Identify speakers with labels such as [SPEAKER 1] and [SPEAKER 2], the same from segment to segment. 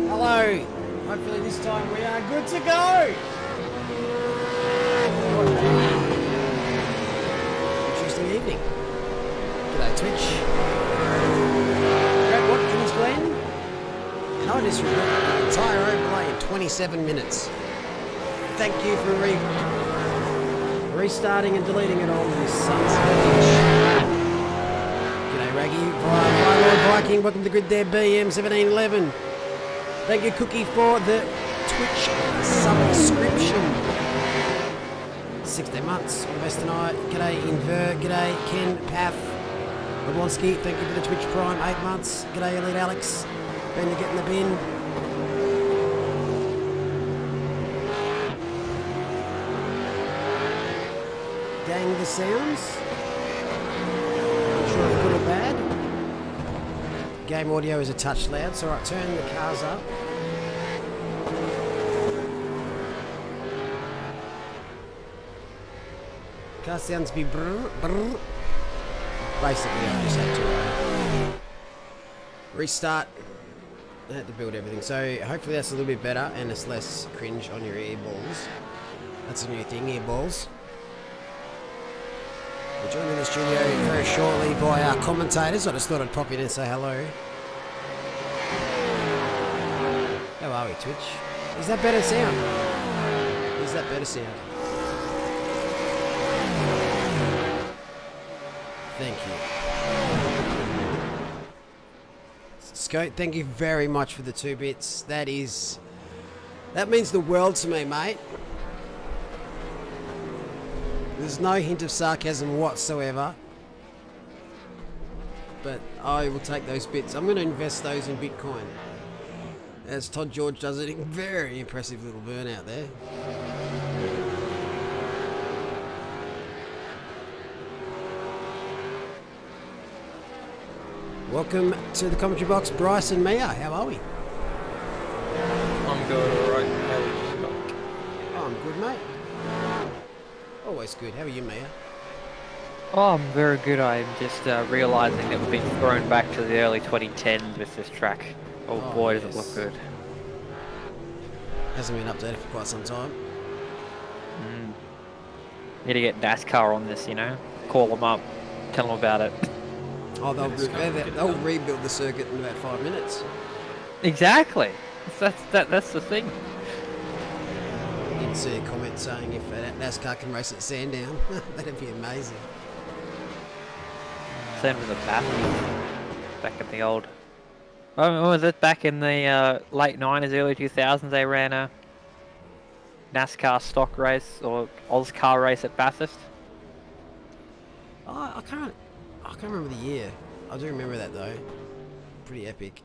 [SPEAKER 1] Hello. Hopefully this time we are good to go. Interesting evening. G'day Twitch. We're at Watkins Glen. And I just recorded the entire overlay in 27 minutes. Thank you for restarting and deleting it all, you sons of a bitch. G'day Raggy. Lord Viking, welcome to Grid there, BM1711. Thank you, Cookie, for the Twitch subscription. 16 months. All the best tonight. G'day, Inver. G'day, Ken, Paf. Oblonsky, thank you for the Twitch Prime. 8 months. G'day, Elite Alex. Ben to get in the bin. Dang the sounds. Not sure if good or bad. Game audio is a touch loud, so alright, turn the cars up. Car sounds be brr, brr. Basically, I just had to restart. I had to build everything, so hopefully that's a little bit better and it's less cringe on your earballs. That's a new thing, earballs. We're joined in the studio very shortly by our commentators. I just thought I'd pop in and say hello. How are we, Twitch? Is that better sound? Is that better sound? Thank you. Scout, thank you very much for the 2 bits. That means the world to me, mate. There's no hint of sarcasm whatsoever. But I will take those bits. I'm going to invest those in Bitcoin. As Todd George does it, very impressive little burnout there. Welcome to the commentary box, Bryce and Mia. How are we?
[SPEAKER 2] I'm good, alright. How are you?
[SPEAKER 1] Oh, I'm good, mate. Always good. How are you, Mia?
[SPEAKER 3] Oh, I'm very good. I'm just realising that we've been thrown back to the early 2010s with this track. Oh boy, does it look good.
[SPEAKER 1] Hasn't been updated for quite some time.
[SPEAKER 3] Need to get NASCAR on this, you know? Call them up, tell them about it.
[SPEAKER 1] Oh, they'll rebuild the circuit in about 5 minutes.
[SPEAKER 3] Exactly. That's the thing.
[SPEAKER 1] You can see a comment saying if NASCAR can race at Sandown, that'd be amazing.
[SPEAKER 3] Same with the back in the old. Oh, was it back in the late 90s, early 2000s? They ran a NASCAR stock race or Car race at Bathurst.
[SPEAKER 1] Oh, I can't remember the year. I do remember that though. Pretty epic.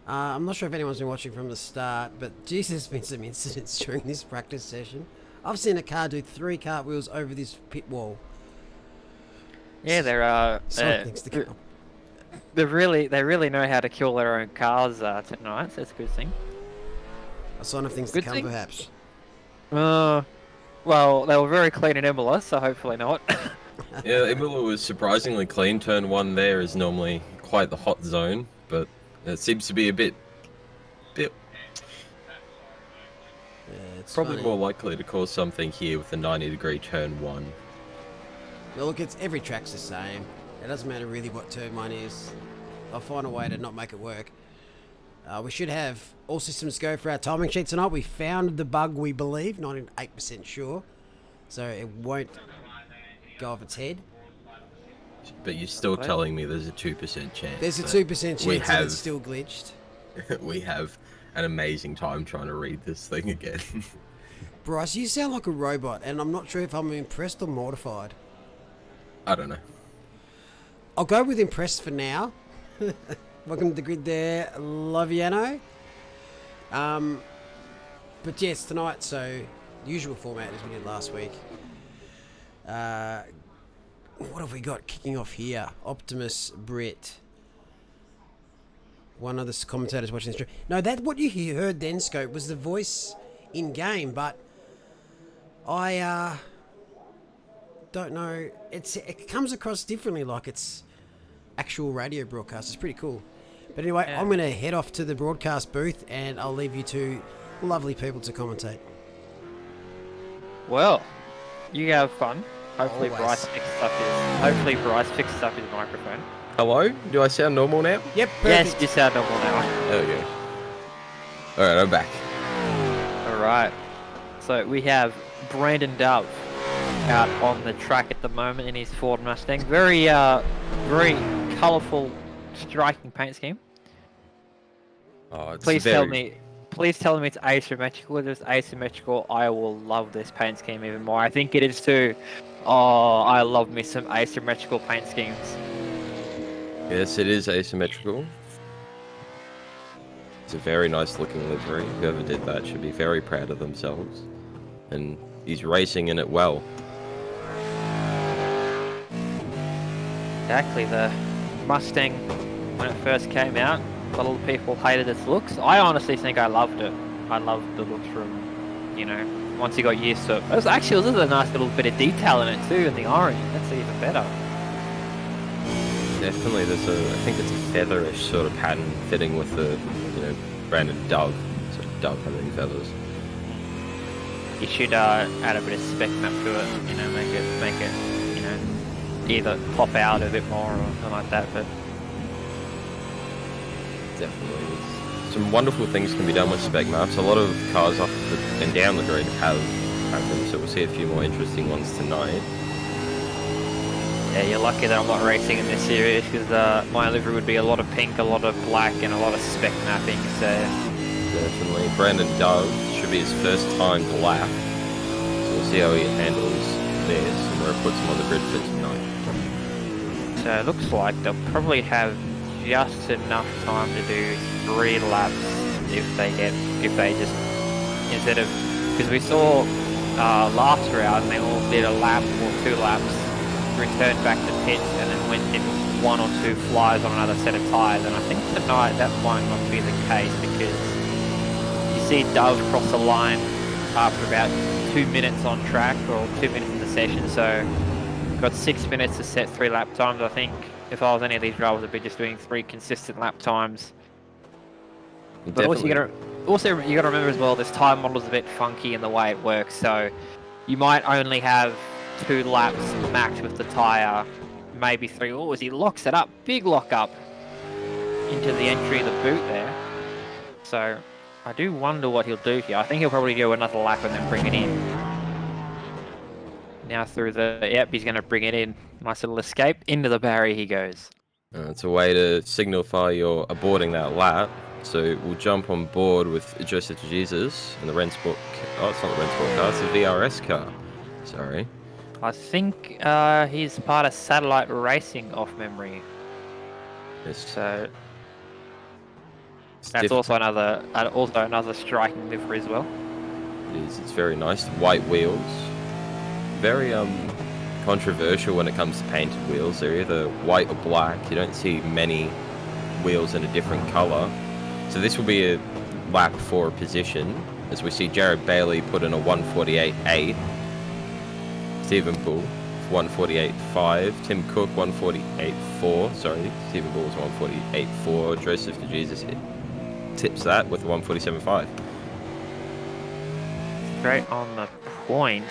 [SPEAKER 1] I'm not sure if anyone's been watching from the start, but geez, there's been some incidents during this practice session. I've seen a car do 3 cartwheels over this pit wall.
[SPEAKER 3] Yeah, there are.
[SPEAKER 1] Things to come.
[SPEAKER 3] They really know how to kill their own cars tonight. So that's a good thing.
[SPEAKER 1] A sign of things
[SPEAKER 3] Good
[SPEAKER 1] to come,
[SPEAKER 3] thing.
[SPEAKER 1] perhaps.
[SPEAKER 3] Well, they were very clean in Imola, so hopefully not.
[SPEAKER 2] Yeah, Imola was surprisingly clean. Turn 1 there is normally quite the hot zone, but it seems to be a bit
[SPEAKER 1] Yeah, it's
[SPEAKER 2] probably
[SPEAKER 1] funny.
[SPEAKER 2] more likely to cause something here with the 90-degree turn 1.
[SPEAKER 1] Well, look, every track's the same. It doesn't matter really what turn 1 is. I'll find a way to not make it work. We should have all systems go for our timing sheet tonight. We found the bug, we believe, 98% sure. So it won't go off its head.
[SPEAKER 2] But you're still telling me there's a 2% chance.
[SPEAKER 1] There's a 2% chance that it's still glitched.
[SPEAKER 2] We have an amazing time trying to read this thing again.
[SPEAKER 1] Bryce, you sound like a robot, and I'm not sure if I'm impressed or mortified.
[SPEAKER 2] I don't know.
[SPEAKER 1] I'll go with impressed for now. Welcome to the grid there, Loviano. But yes, tonight, so usual format as we did last week. What have we got kicking off here? Optimus, Britt. One of the commentators watching the stream. No, that what you heard then, Scope, was the voice in game, but I don't know. It comes across differently, like it's actual radio broadcast. It's pretty cool. But anyway,
[SPEAKER 3] Yeah.
[SPEAKER 1] I'm going to head off to the broadcast booth, and I'll leave you two lovely people to commentate.
[SPEAKER 3] Well, you have fun. Hopefully
[SPEAKER 1] Always.
[SPEAKER 3] Bryce fixes up his microphone.
[SPEAKER 2] Hello? Do I sound normal now?
[SPEAKER 1] Yep,
[SPEAKER 3] Yes,
[SPEAKER 1] perfect.
[SPEAKER 3] you sound normal now.
[SPEAKER 2] There we go. Alright, I'm back.
[SPEAKER 3] Alright. So we have Brandon Dove out on the track at the moment in his Ford Mustang. Very colourful, striking paint scheme.
[SPEAKER 2] Oh, it's
[SPEAKER 3] Please tell me it's asymmetrical. If it's asymmetrical, I will love this paint scheme even more. I think it is too. Oh, I love me some asymmetrical paint schemes.
[SPEAKER 2] Yes, it is asymmetrical. It's a very nice looking livery. Whoever did that should be very proud of themselves. And he's racing in it well.
[SPEAKER 3] Exactly, the Mustang, when it first came out, a lot of people hated its looks. I honestly think I loved it. I loved the looks from, once you got used to it. There's a nice little bit of detail in it too, in the orange. That's even better.
[SPEAKER 2] Definitely, I think it's a featherish sort of pattern fitting with the, branded dove. So dove having feathers.
[SPEAKER 3] You should add a bit of spec map to it, make it, either pop out a bit more or something like that, but
[SPEAKER 2] Definitely. Some wonderful things can be done with spec maps. A lot of cars up and down the grid have them, so we'll see a few more interesting ones tonight.
[SPEAKER 3] yeah, you're lucky that I'm not racing in this series because my livery would be a lot of pink, a lot of black, and a lot of spec mapping, so
[SPEAKER 2] Definitely. Brandon Dove should be his first time to lap. So we'll see how he handles this and where it puts him on the grid for tonight.
[SPEAKER 3] So it looks like they'll probably have just enough time to do 3 laps because we saw last round they all did a lap or 2 laps, returned back to pits and then went in 1 or 2 flies on another set of tyres, and I think tonight that might not be the case because you see Dove cross the line after about 2 minutes on track or 2 minutes in the session, so got 6 minutes to set 3 lap times. I think if I was any of these drivers, I'd be just doing 3 consistent lap times. But also you gotta remember as well, this tyre model is a bit funky in the way it works, so you might only have 2 laps max with the tyre, maybe 3. Oh, as he locks it up, big lock up into the entry of the boot there. So I do wonder what he'll do here. I think he'll probably do another lap and then bring it in. Now through he's going to bring it in. Nice little escape. Into the barrier he goes.
[SPEAKER 2] It's a way to signify you're aborting that lap. So we'll jump on board with Joseph Jesus in the Rennsport. Oh, it's not the Rennsport car, it's the VRS car. Sorry.
[SPEAKER 3] I think he's part of Satellite Racing off memory.
[SPEAKER 2] It's
[SPEAKER 3] So that's also another striking livery as well.
[SPEAKER 2] It is. It's very nice. White wheels. Very controversial when it comes to painted wheels. They're either white or black. You don't see many wheels in a different color. So this will be a lap for a position, as we see Jared Bailey put in a 148.8. Stephen Bull 148.5. Tim Cook 148.4. Sorry, Stephen Bull was 148.4. Joseph DeJesus tips that with 147.5.
[SPEAKER 3] Straight on the point.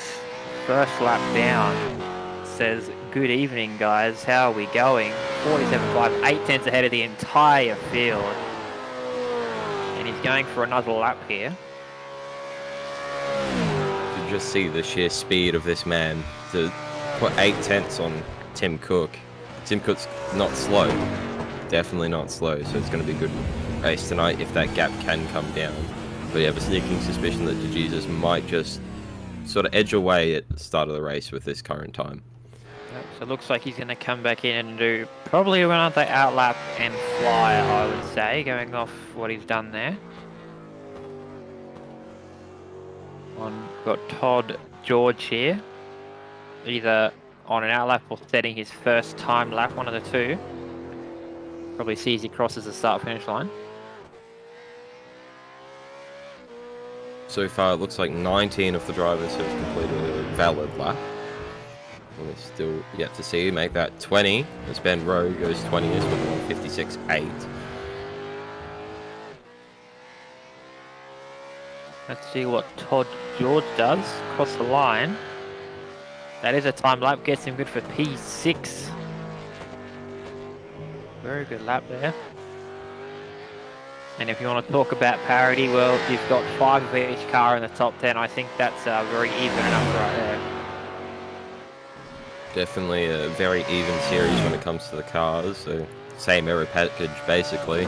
[SPEAKER 3] First lap down. Says, good evening guys, how are we going? 47.5, 8/10 ahead of the entire field. And he's going for another lap here.
[SPEAKER 2] You just see the sheer speed of this man to put 8/10 on Tim Cook. Tim Cook's not slow, definitely not slow, so it's going to be a good race tonight if that gap can come down. But you have a sneaking suspicion that DeJesus might just sort of edge away at the start of the race with this current time.
[SPEAKER 3] Yep, so it looks like he's going to come back in and do probably another outlap and fly, I would say, going off what he's done there. Got Todd George here, either on an outlap or setting his first time lap, one of the two. Probably sees he crosses the start-finish line.
[SPEAKER 2] So far, it looks like 19 of the drivers have completed a valid lap. We're still yet to see make that 20, as Ben Rowe goes 20th with 156.8.
[SPEAKER 3] Let's see what Todd George does. Across the line. That is a time lap. Gets him good for P6. Very good lap there. And if you want to talk about parity, well, you've got 5 of each car in the top 10. I think that's very even enough right there.
[SPEAKER 2] Definitely a very even series when it comes to the cars. So same aero package basically,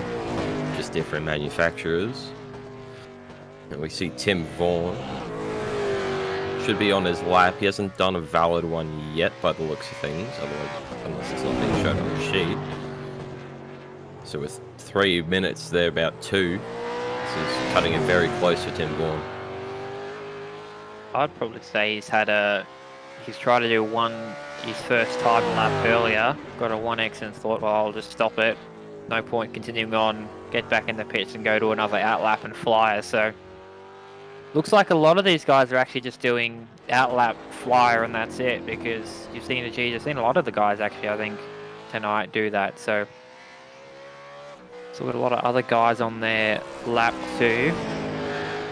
[SPEAKER 2] just different manufacturers. And we see Tim Vaughan should be on his lap. He hasn't done a valid one yet by the looks of things, otherwise, unless it's not being shown on the sheet. So with 3 minutes there, about 2, this is cutting it very close for Tim Vaughan.
[SPEAKER 3] I'd probably say he's tried to do his first time lap earlier, got a 1x and thought, well, I'll just stop it. No point continuing on, get back in the pits and go to another outlap and flyer. So looks like a lot of these guys are actually just doing outlap, flyer, and that's it, because you've seen a lot of the guys actually, I think, tonight do that. So we've got a lot of other guys on their lap too.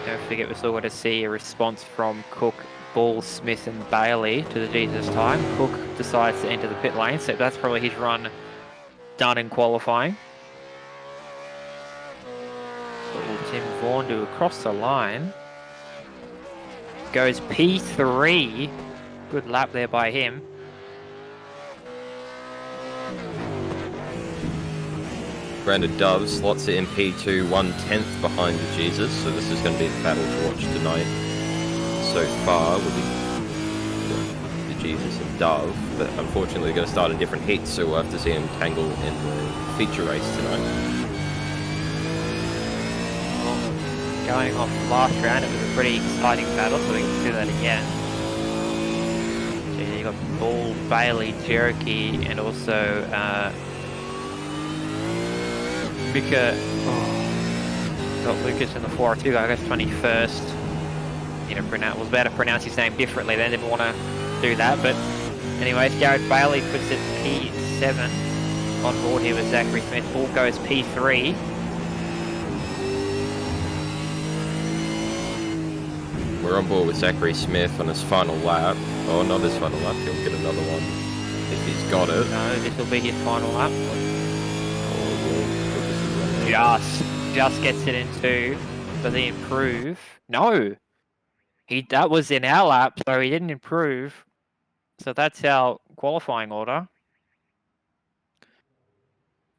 [SPEAKER 3] Don't forget, we're still going to see a response from Cook, Ball, Smith and Bailey to the Jesus time. Cook decides to enter the pit lane, so that's probably his run done in qualifying. What will Tim Vaughan do across the line? Goes P3. Good lap there by him.
[SPEAKER 2] Brandon Dove slots it in P2, 1/10 behind the Jesus, so this is going to be the battle to watch tonight. So far will be the Jesus and Dove, but unfortunately they're going to start in different heats, so we'll have to see him tangle in the feature race tonight.
[SPEAKER 3] Well, going off the last round, it was a pretty exciting battle, so we can do that again. So you got Ball, Bailey, Cherokee, and also Mika. Got Lucas in the 402, I guess 21st. Was about to pronounce his name differently then, didn't want to do that, but anyways, Jared Bailey puts it P7 on board here with Zachary Smith. All goes P3.
[SPEAKER 2] We're on board with Zachary Smith on his final lap. Oh, not his final lap, he'll get another one if he's got it.
[SPEAKER 3] No, this will be his final lap. Just gets it in 2. Does he improve? No! That was in our lap, so he didn't improve. So that's our qualifying order.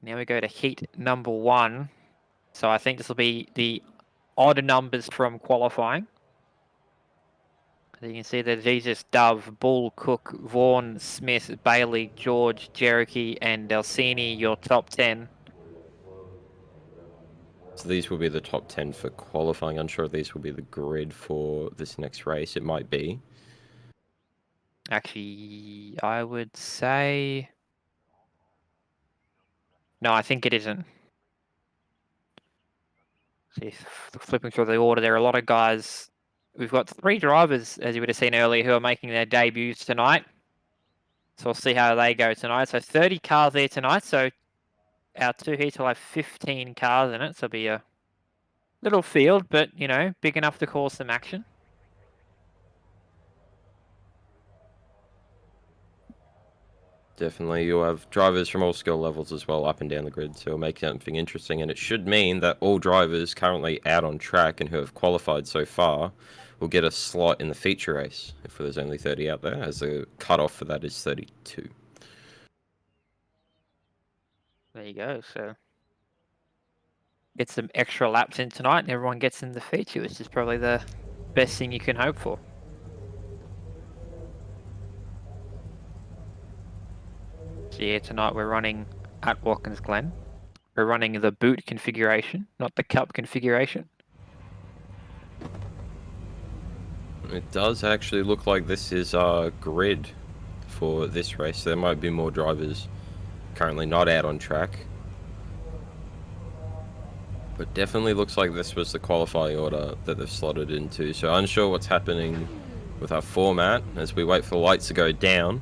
[SPEAKER 3] Now we go to heat number 1. So I think this will be the odd numbers from qualifying. So you can see that Jesus, Dove, Bull, Cook, Vaughan, Smith, Bailey, George, Cherokee, and Delsini, your top 10.
[SPEAKER 2] So these will be the top 10 for qualifying. Unsure if these will be the grid for this next race. It might be.
[SPEAKER 3] Actually, I would say... No, I think it isn't. See, flipping through the order, there are a lot of guys. We've got 3 drivers, as you would have seen earlier, who are making their debuts tonight. So we'll see how they go tonight. So 30 cars there tonight. So our 2 heats will have 15 cars in it. So it'll be a little field, but, big enough to cause some action.
[SPEAKER 2] Definitely, you'll have drivers from all skill levels as well up and down the grid, so it'll make something interesting, and it should mean that all drivers currently out on track and who have qualified so far will get a slot in the feature race, if there's only 30 out there, as the cutoff for that is 32.
[SPEAKER 3] There you go, so get some extra laps in tonight and everyone gets in the feature, which is probably the best thing you can hope for. So yeah, tonight we're running at Watkins Glen. We're running the boot configuration, not the cup configuration.
[SPEAKER 2] It does actually look like this is our grid for this race. There might be more drivers currently not out on track. But definitely looks like this was the qualifying order that they've slotted into. So unsure what's happening with our format as we wait for the lights to go down.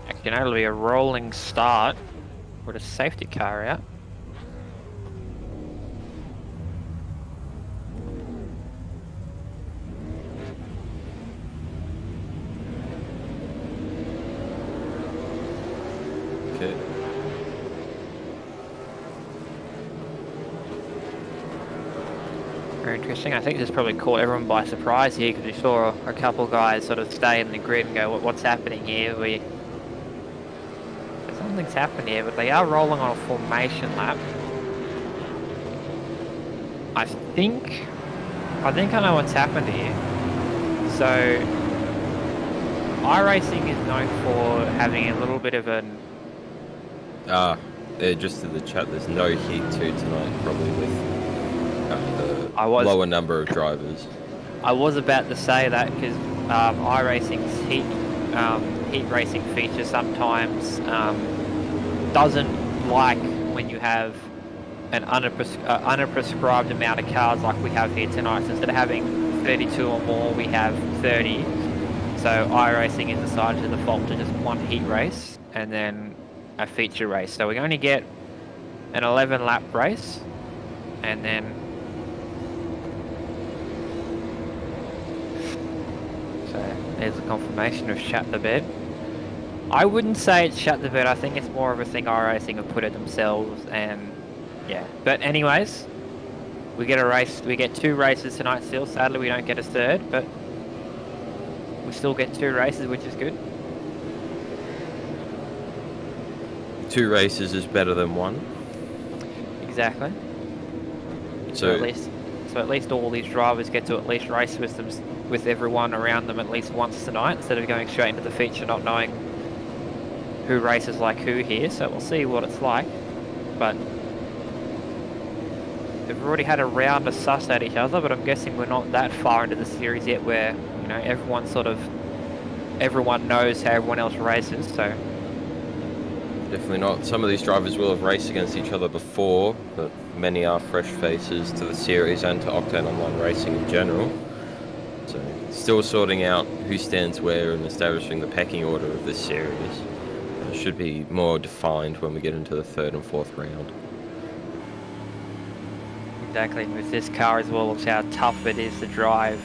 [SPEAKER 3] Actually, it'll be a rolling start with a safety car out. Very interesting. I think this probably caught everyone by surprise here because we saw a couple guys sort of stay in the grid and go, what's happening here? Something's happened here, but they are rolling on a formation lap. I think I know what's happened here. So, Iracing is known for having a little bit of an...
[SPEAKER 2] just in the chat, there's no Heat 2 tonight, probably with the lower number of drivers.
[SPEAKER 3] I was about to say that because Iracing's heat racing feature sometimes doesn't like when you have an unprescribed amount of cars like we have here tonight. So instead of having 32 or more, we have 30. So Iracing has decided to default to just one heat race and then a feature race. So we only get an 11 lap race, and then so there's a confirmation of shut the bed. I wouldn't say it's shut the bed. I think it's more of a thing Iracing have put it themselves, and yeah. But anyways, we get a race. We get 2 races tonight still. Sadly, we don't get a third, but we still get 2 races, which is good.
[SPEAKER 2] 2 races is better than 1.
[SPEAKER 3] Exactly. So at least all these drivers get to at least race with everyone around them at least once tonight, instead of going straight into the feature not knowing who races like who here. So we'll see what it's like. But they've already had a round to suss at each other, but I'm guessing we're not that far into the series yet where, you know, everyone knows how everyone else races, so...
[SPEAKER 2] Definitely not. Some of these drivers will have raced against each other before, but many are fresh faces to the series and to Octane Online Racing in general. So, still sorting out who stands where and establishing the pecking order of this series. It should be more defined when we get into the 3rd and 4th round.
[SPEAKER 3] Exactly. With this car as well, looks how tough it is to drive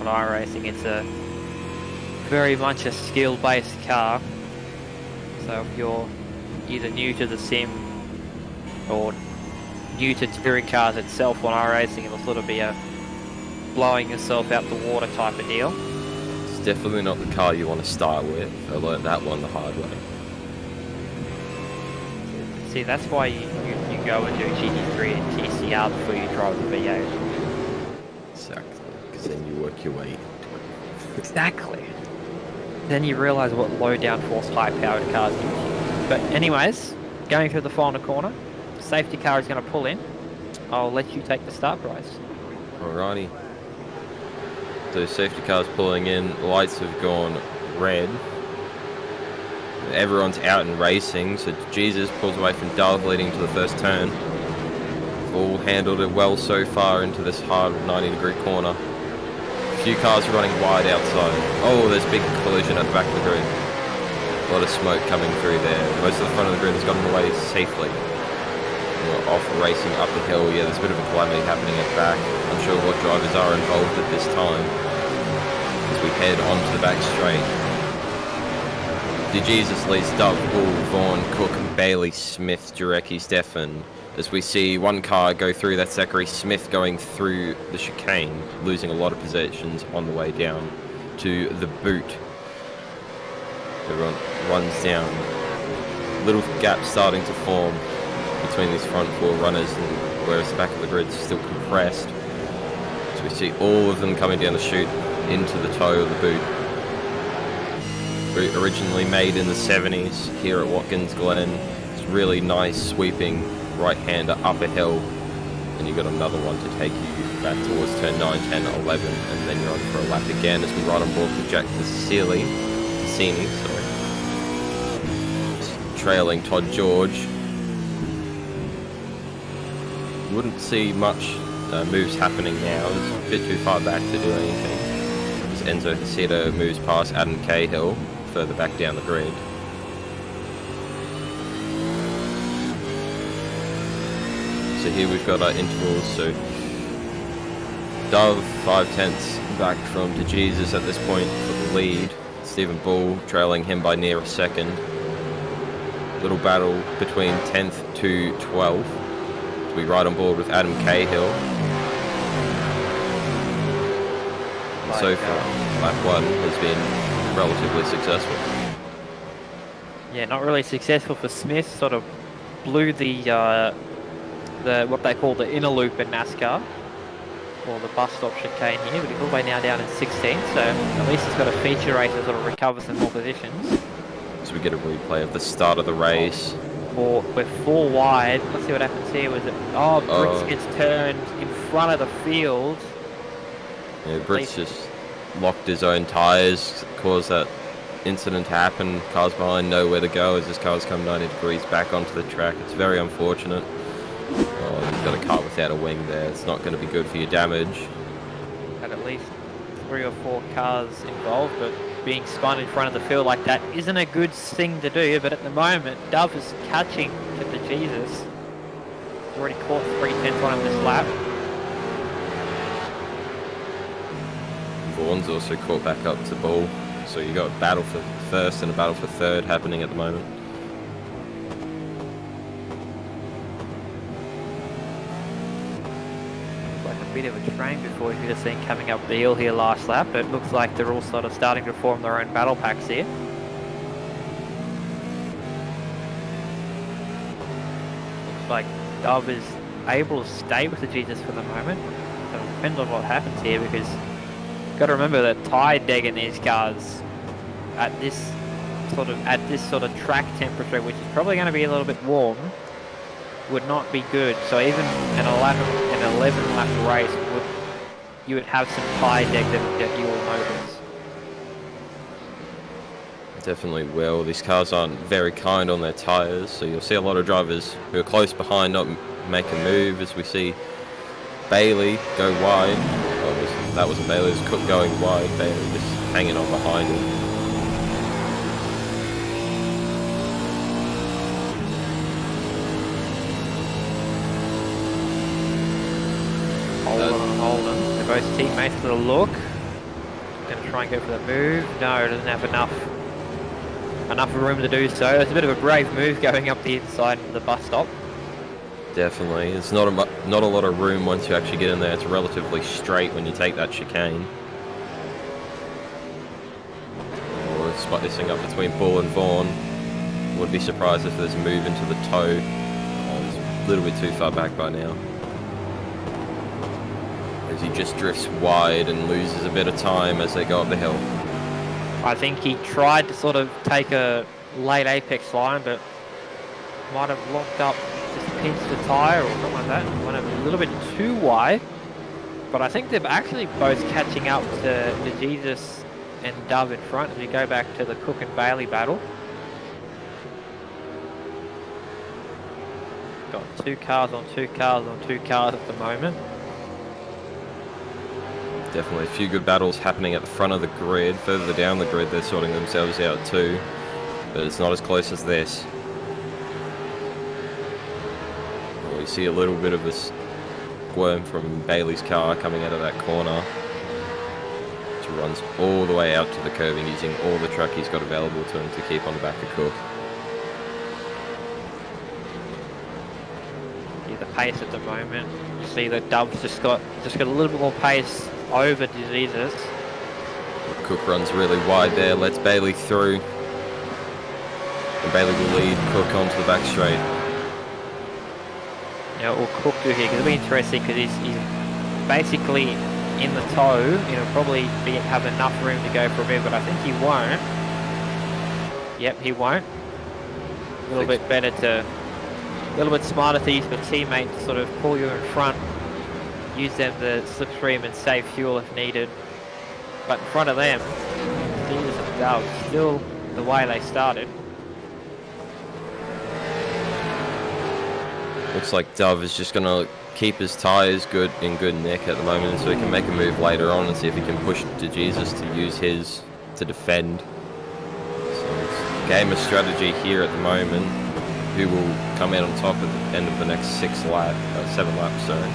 [SPEAKER 3] on iRacing. It's a very much a skill-based car. So if you're either new to the sim or new to touring cars itself on iRacing, it'll sort of be a blowing yourself out the water type of deal.
[SPEAKER 2] It's definitely not the car you want to start with. I learned that one the hard way.
[SPEAKER 3] See, that's why you go and do GT3 and TCR before you drive the V8.
[SPEAKER 2] Exactly, because then you work your way into it.
[SPEAKER 3] Exactly. Then you realise what low downforce, high-powered cars do to you. But anyways, going through the final corner, safety car is going to pull in. I'll let you take the start, Bryce.
[SPEAKER 2] Alrighty. So safety car's pulling in, lights have gone red. Everyone's out and racing, so Jesus pulls away from Dove leading to the first turn. All handled it well so far into this hard 90-degree corner. A few cars running wide outside. Oh, there's a big collision at the back of the grid. A lot of smoke coming through there. Most of the front of the grid has gotten away safely. We're off racing up the hill. Yeah, there's a bit of a calamity happening at the back. Unsure what drivers are involved at this time as we head onto the back straight. DeJesus leads Dove, Bull, Vaughn, Cook, Bailey, Smith, Jarecki, Stefan. As we see one car go through, that's Zachary Smith going through the chicane, losing a lot of positions on the way down to the boot. Everyone runs down. Little gap starting to form between these front 4 runners, and whereas the back of the grid is still compressed. So we see all of them coming down the chute into the toe of the boot. Originally made in the 70s here at Watkins Glen. It's really nice sweeping right-hander up a hill, and you've got another one to take you back towards turn 9, 10, 11, and then you're on for a lap again as we ride on board with Jack Cassini, trailing Todd George. You wouldn't see much moves happening now. It's a bit too far back to do anything. As Enzo Haceta moves past Adam Cahill further back down the grid. So here we've got our intervals. So Dove 5/10 back from DeJesus at this point for the lead. Stephen Bull trailing him by near a second. Little battle between 10th to 12th. So we ride on board with Adam Cahill. so far, lap 1 has been relatively successful.
[SPEAKER 3] Yeah, not really successful for Smith. Sort of blew the what they call the inner loop in NASCAR, or the bus stop chicane here, but he's all the way now down in 16, so at least he's got a feature race to sort of recover some more positions.
[SPEAKER 2] So we get a replay of the start of the race.
[SPEAKER 3] We're 4 wide. Let's see what happens here. Was it? Oh, Brits gets turned in front of the field.
[SPEAKER 2] Yeah, Brits just locked his own tyres, caused that incident to happen. Cars behind know where to go as his car's come 90 degrees back onto the track. It's very unfortunate. Oh, you've got a car without a wing there. It's not going to be good for your damage.
[SPEAKER 3] Had at least 3 or 4 cars involved, but being spun in front of the field like that isn't a good thing to do. But at the moment, Dove is catching to the Jesus. He's already caught 3/10 on him this lap.
[SPEAKER 2] Vaughan's also caught back up to Bull. So you got a battle for first and a battle for third happening at the moment.
[SPEAKER 3] Like a bit of a train before we could have seen coming up the hill here last lap, but it looks like they're all sort of starting to form their own battle packs here. Looks like Dove is able to stay with the Jesus for the moment. So it depends on what happens here, because you've got to remember that tyre deg in these cars at this sort of track temperature, which is probably going to be a little bit warm, would not be good. So even an 11 lap race, you would have some tyre deg that you will notice.
[SPEAKER 2] Definitely will. These cars aren't very kind on their tyres, so you'll see a lot of drivers who are close behind not make a move, as we see Bailey go wide. Oh, that wasn't Bailey, it was Cook going wide. Bailey just hanging on behind him.
[SPEAKER 3] Holden. They're both teammates for the look. Going to try and go for the move. No, it doesn't have enough room to do so. It's a bit of a brave move going up the inside of the bus stop.
[SPEAKER 2] Definitely. It's not a lot of room once you actually get in there. It's relatively straight when you take that chicane. Oh, spot this thing up between Bull and Vaughan. Wouldn't be surprised if there's a move into the toe. Oh, it's a little bit too far back by now. As he just drifts wide and loses a bit of time as they go up the hill.
[SPEAKER 3] I think he tried to sort of take a late apex line, but might have locked up, just pinched the tyre or something like that. Went a little bit too wide. But I think they're actually both catching up to the Jesus and Dove in front as we go back to the Cook and Bailey battle. Got 2 cars on 2 cars on 2 cars at the moment.
[SPEAKER 2] Definitely a few good battles happening at the front of the grid. Further down the grid, they're sorting themselves out too. But it's not as close as this. Well, we see a little bit of a squirm from Bailey's car coming out of that corner. Which runs all the way out to the curving using all the truck he's got available to him to keep on the back of Cook.
[SPEAKER 3] Yeah, the pace at the moment. You see that Dove's just got a little bit more pace over Jesus.
[SPEAKER 2] Cook runs really wide there, lets Bailey through. And Bailey will lead Cook onto the back straight.
[SPEAKER 3] Yeah, what will Cook do here? Because it'll be interesting, because he's basically in the toe. He'll probably have enough room to go for a move, but I think he won't. Yep, he won't. A little bit smarter to use your teammate to sort of pull you in front. Use them to slipstream and save fuel if needed. But in front of them, Jesus and Dove still the way they started.
[SPEAKER 2] Looks like Dove is just going to keep his tyres in good nick at the moment, so he can make a move later on and see if he can push to Jesus to use his to defend. So it's a game of strategy here at the moment. Who will come out on top at the end of the next 7 laps, sorry.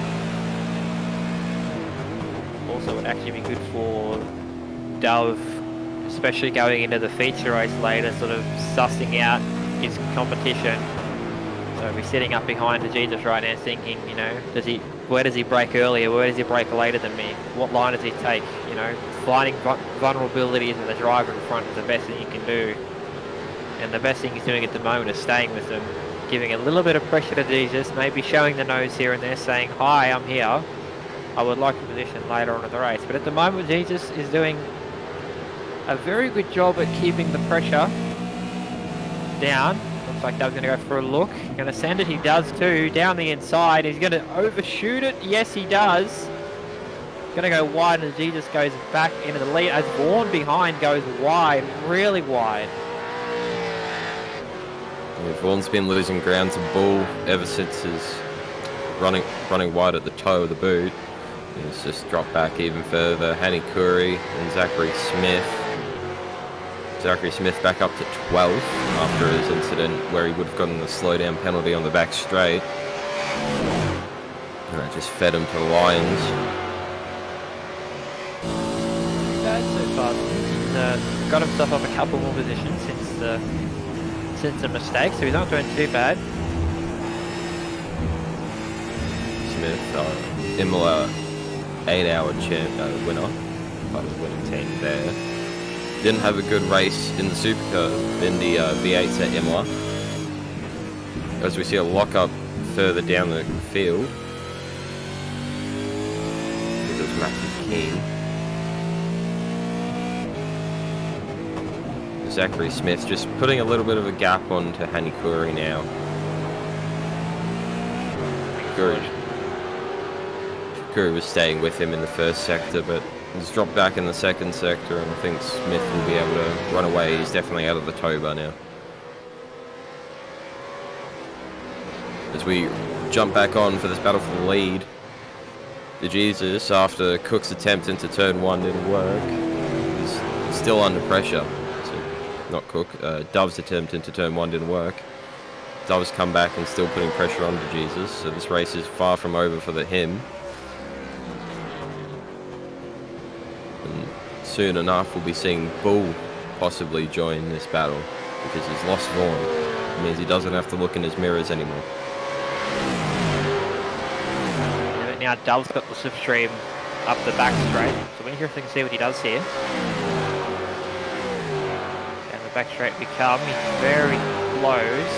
[SPEAKER 3] Also would actually be good for Dove, especially going into the feature race later, sort of sussing out his competition. So he's sitting up behind the Jesus right now thinking, you know, Where does he brake earlier? Where does he brake later than me? What line does he take? You know, finding vulnerabilities in the driver in front is the best thing you can do. And the best thing he's doing at the moment is staying with them, giving a little bit of pressure to Jesus, maybe showing the nose here and there, saying, hi, I'm here. I would like a position later on in the race. But at the moment, Jesus is doing a very good job at keeping the pressure down. Looks like Doug's going to go for a look. Going to send it. He does too. Down the inside. He's going to overshoot it. Yes, he does. Going to go wide, and Jesus goes back into the lead as Vaughan behind goes wide, really wide.
[SPEAKER 2] Yeah, Vaughan's been losing ground to Bull ever since his running wide at the toe of the boot. He's just dropped back even further. Hanny Curry and Zachary Smith. Zachary Smith back up to 12th after his incident where he would have gotten the slowdown penalty on the back straight. And that just fed him to the Lions.
[SPEAKER 3] So far, he's got himself up a couple more positions since the mistake, so he's not doing too bad.
[SPEAKER 2] Smith, Imola 8-hour winner, part of the winning team there. Didn't have a good race in the Supercars, in the V8s at Imola. As we see a lock-up further down the field. This is Matthew Keane. Zachary Smith just putting a little bit of a gap onto Hanny Curry now. Curry was staying with him in the first sector, but he's dropped back in the second sector, and I think Smith will be able to run away. He's definitely out of the tow bar now. As we jump back on for this battle for the lead, the Jesus, after Cook's attempt into turn 1 didn't work, is still under pressure. Not Cook, Dove's attempt into turn 1 didn't work. Dove's come back and still putting pressure onto Jesus, so this race is far from over for him. And soon enough we'll be seeing Bull possibly join this battle, because he's lost Vaughan. It means he doesn't have to look in his mirrors anymore.
[SPEAKER 3] Yeah, but now Dove's got the slipstream up the back straight, so we're interested to see what he does here. Back straight become, he's very close.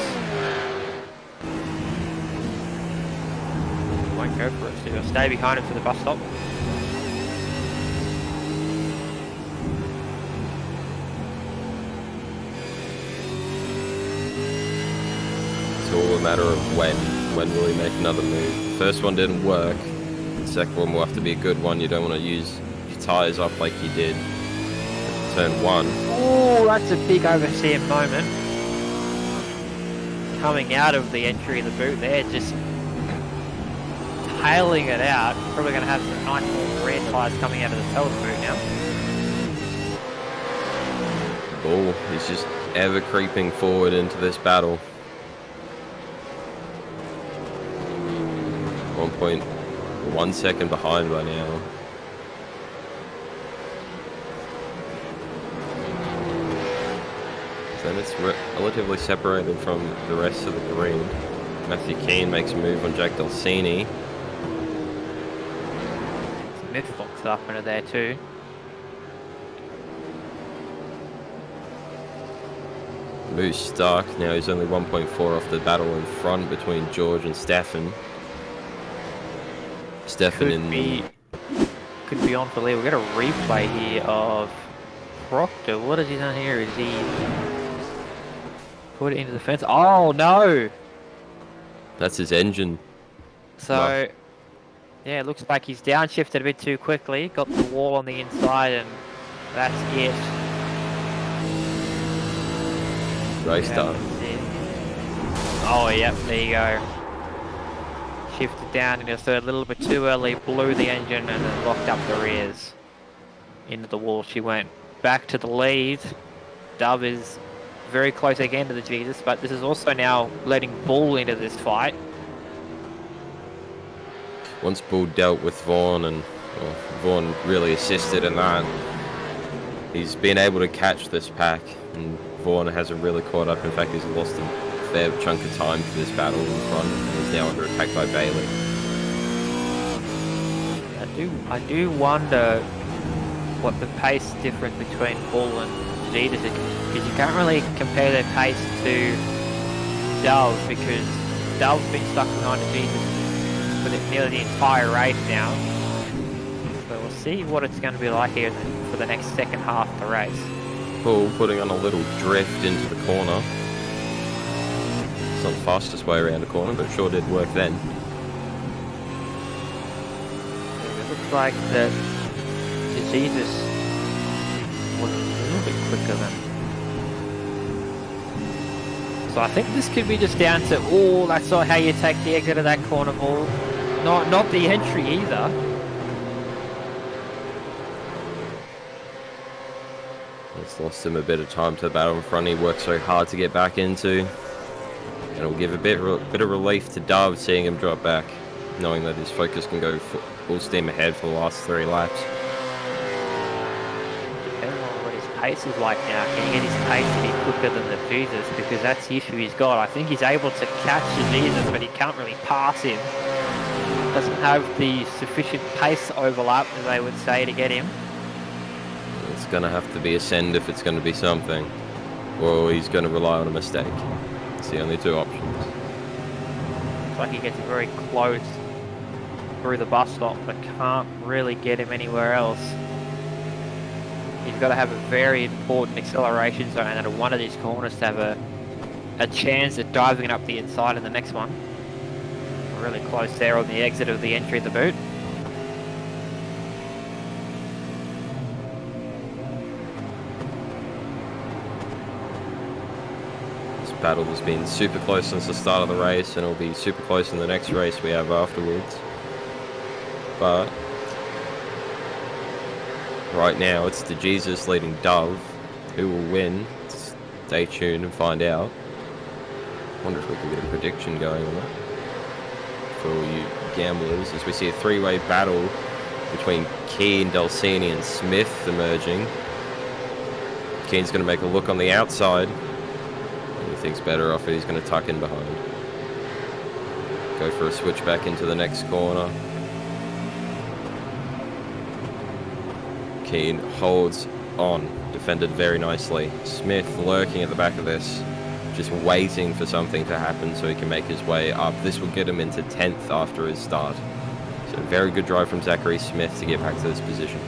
[SPEAKER 3] Won't go for it, so he'll stay behind him for the bus stop.
[SPEAKER 2] It's all a matter of when. When will he make another move? The first one didn't work. The second one will have to be a good one. You don't want to use your tyres up like you did turn 1.
[SPEAKER 3] Oh, that's a big oversteer moment. Coming out of the entry of the boot there, just tailing it out. Probably going to have some nice more rear tyres coming out of the tail of the boot now.
[SPEAKER 2] Bull is just ever creeping forward into this battle. 1.1 second behind by now. Then it's relatively separated from the rest of the grid. Matthew Keane makes a move on Jack Dulcini.
[SPEAKER 3] Smith looks up into there too.
[SPEAKER 2] Moose stuck. Now he's only 1.4 off the battle in front between George and Stefan. Stefan
[SPEAKER 3] could be on for lead. We've got a replay here of Proctor. What has he done here? Is he put it into the fence? Oh no!
[SPEAKER 2] That's his engine.
[SPEAKER 3] So, yeah, it looks like he's downshifted a bit too quickly. Got the wall on the inside, and that's it.
[SPEAKER 2] Race done.
[SPEAKER 3] Oh, yep, there you go. Shifted down into third a little bit too early, blew the engine, and then locked up the rears. Into the wall she went. Back to the lead. Dove is very close again to the Jesus, but this is also now letting Bull into this fight.
[SPEAKER 2] Once Bull dealt with Vaughan, and Vaughan really assisted in that, he's been able to catch this pack, and Vaughan hasn't really caught up. In fact, he's lost a fair chunk of time for this battle in front, and he's now under attack by Bailey.
[SPEAKER 3] I do wonder what the pace difference between Bull and Jesus is, because you can't really compare their pace to Dove, because Dove's been stuck behind Jesus for nearly the entire race now. So we'll see what it's going to be like here for the next second half of the race.
[SPEAKER 2] Bull putting on a little drift into the corner. It's not the fastest way around the corner, but it sure did work then.
[SPEAKER 3] It looks like that Jesus was a little bit quicker than. So I think this could be just down to, oh, that's not how you take the exit of that corner, Bull. Not the entry either.
[SPEAKER 2] It's lost him a bit of time to the battle in front. He worked so hard to get back into. And it'll give a bit of relief to Dove seeing him drop back, knowing that his focus can go full steam ahead for the last 3 laps.
[SPEAKER 3] Depending on what his pace is like now, can he get his pace to be quicker than the Jesus? Because that's the issue he's got. I think he's able to catch the Jesus, but he can't really pass him. Doesn't have the sufficient pace overlap, as they would say, to get him.
[SPEAKER 2] It's going to have to be a send if it's going to be something, or he's going to rely on a mistake. It's the only 2 options.
[SPEAKER 3] Looks like he gets very close through the bus stop, but can't really get him anywhere else. He's got to have a very important acceleration zone out of one of these corners to have a chance at diving up the inside in the next one. Really close there on the exit of the entry of the boot.
[SPEAKER 2] Battle has been super close since the start of the race, and it'll be super close in the next race we have afterwards. But right now it's the Jesus leading Dove. Who will win? Stay tuned and find out. Wonder if we can get a prediction going on that for all you gamblers, as we see a 3-way battle between Keane, Delsini and Smith emerging. Keane's going to make a look on the outside. Thinks better off it, he's going to tuck in behind. Go for a switch back into the next corner. Keane holds on, defended very nicely. Smith lurking at the back of this, just waiting for something to happen so he can make his way up. This will get him into 10th after his start. So very good drive from Zachary Smith to get back to this position.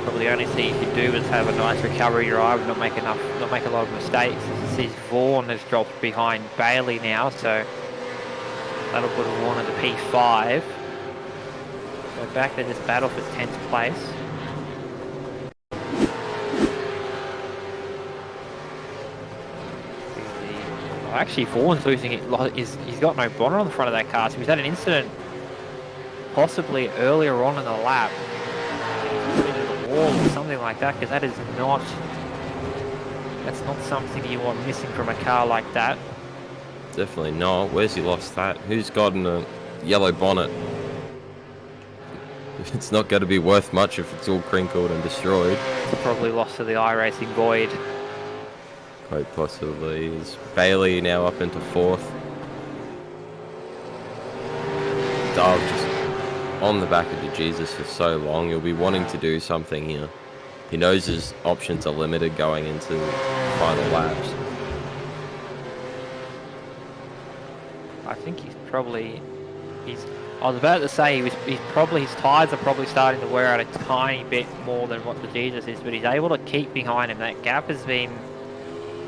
[SPEAKER 3] Probably the only thing you can do is have a nice recovery drive, not make a lot of mistakes. As you see, Vaughan has dropped behind Bailey now, so that'll put Vaughan into P5. So back to this battle for 10th place. Actually, Vaughan's losing it. He's got no bonnet on the front of that car, so he's had an incident possibly earlier on in the lap. Wall or something like that, because that's not something you want missing from a car like that.
[SPEAKER 2] Definitely not. Where's he lost that? Who's gotten a yellow bonnet? It's not going to be worth much if it's all crinkled and destroyed.
[SPEAKER 3] It's probably lost to the Iracing void.
[SPEAKER 2] Quite possibly. Is Bailey now up into 4th? Dove just on the back of the Jesus for so long. He'll be wanting to do something here. He knows his options are limited going into final laps.
[SPEAKER 3] I think I was about to say his tyres are probably starting to wear out a tiny bit more than what the Jesus is, but he's able to keep behind him. That gap has been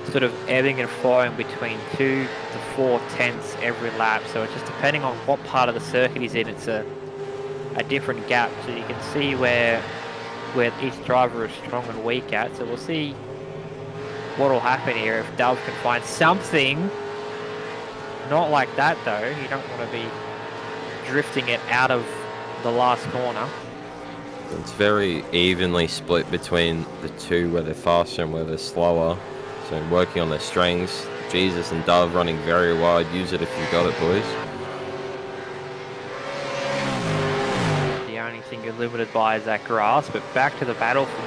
[SPEAKER 3] sort of ebbing and flowing between 2 to 4 tenths every lap, so it's just depending on what part of the circuit he's in, it's a different gap, so you can see where each driver is strong and weak at. So we'll see what will happen here if Dove can find something. Not like that though. You don't want to be drifting it out of the last corner.
[SPEAKER 2] It's very evenly split between the 2, where they're faster and where they're slower. So working on their strengths. Jesus and Dove running very wide. Use it if you got it, boys.
[SPEAKER 3] You're limited by that grass, but back to the battle for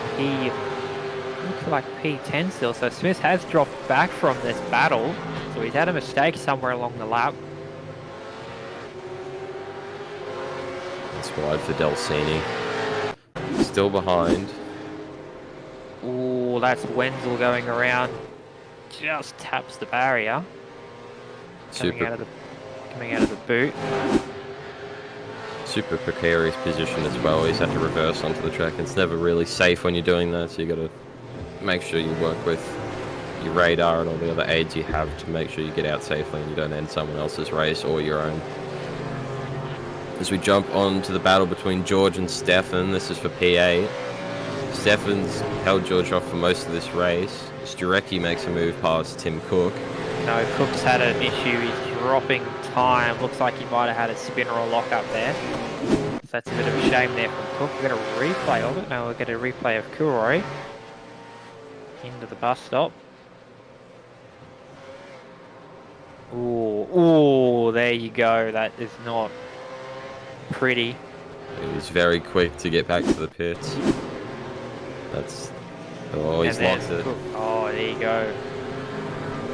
[SPEAKER 3] looks like P10 still. So Smith has dropped back from this battle, so he's had a mistake somewhere along the lap.
[SPEAKER 2] It's wide for Delcini. Still behind.
[SPEAKER 3] Ooh, that's Wenzel going around. Just taps the barrier. Coming out of the boot.
[SPEAKER 2] Super precarious position as well. He's had to reverse onto the track. It's never really safe when you're doing that, so you got to make sure you work with your radar and all the other aids you have to make sure you get out safely and you don't end someone else's race or your own. As we jump on to the battle between George and Stefan, this is for P8. Stefan's held George off for most of this race. Sturecki makes a move past Tim Cook.
[SPEAKER 3] No, Cook's had an issue. He's dropping time. Looks like he might have had a spinner or lock up there. So that's a bit of a shame there from Cook. We'll get a replay of it. Now we'll get a replay of Kuroi into the bus stop. Ooh, there you go. That is not pretty.
[SPEAKER 2] He was very quick to get back to the pits. That's... Oh, he's locked it.
[SPEAKER 3] Oh, there you go.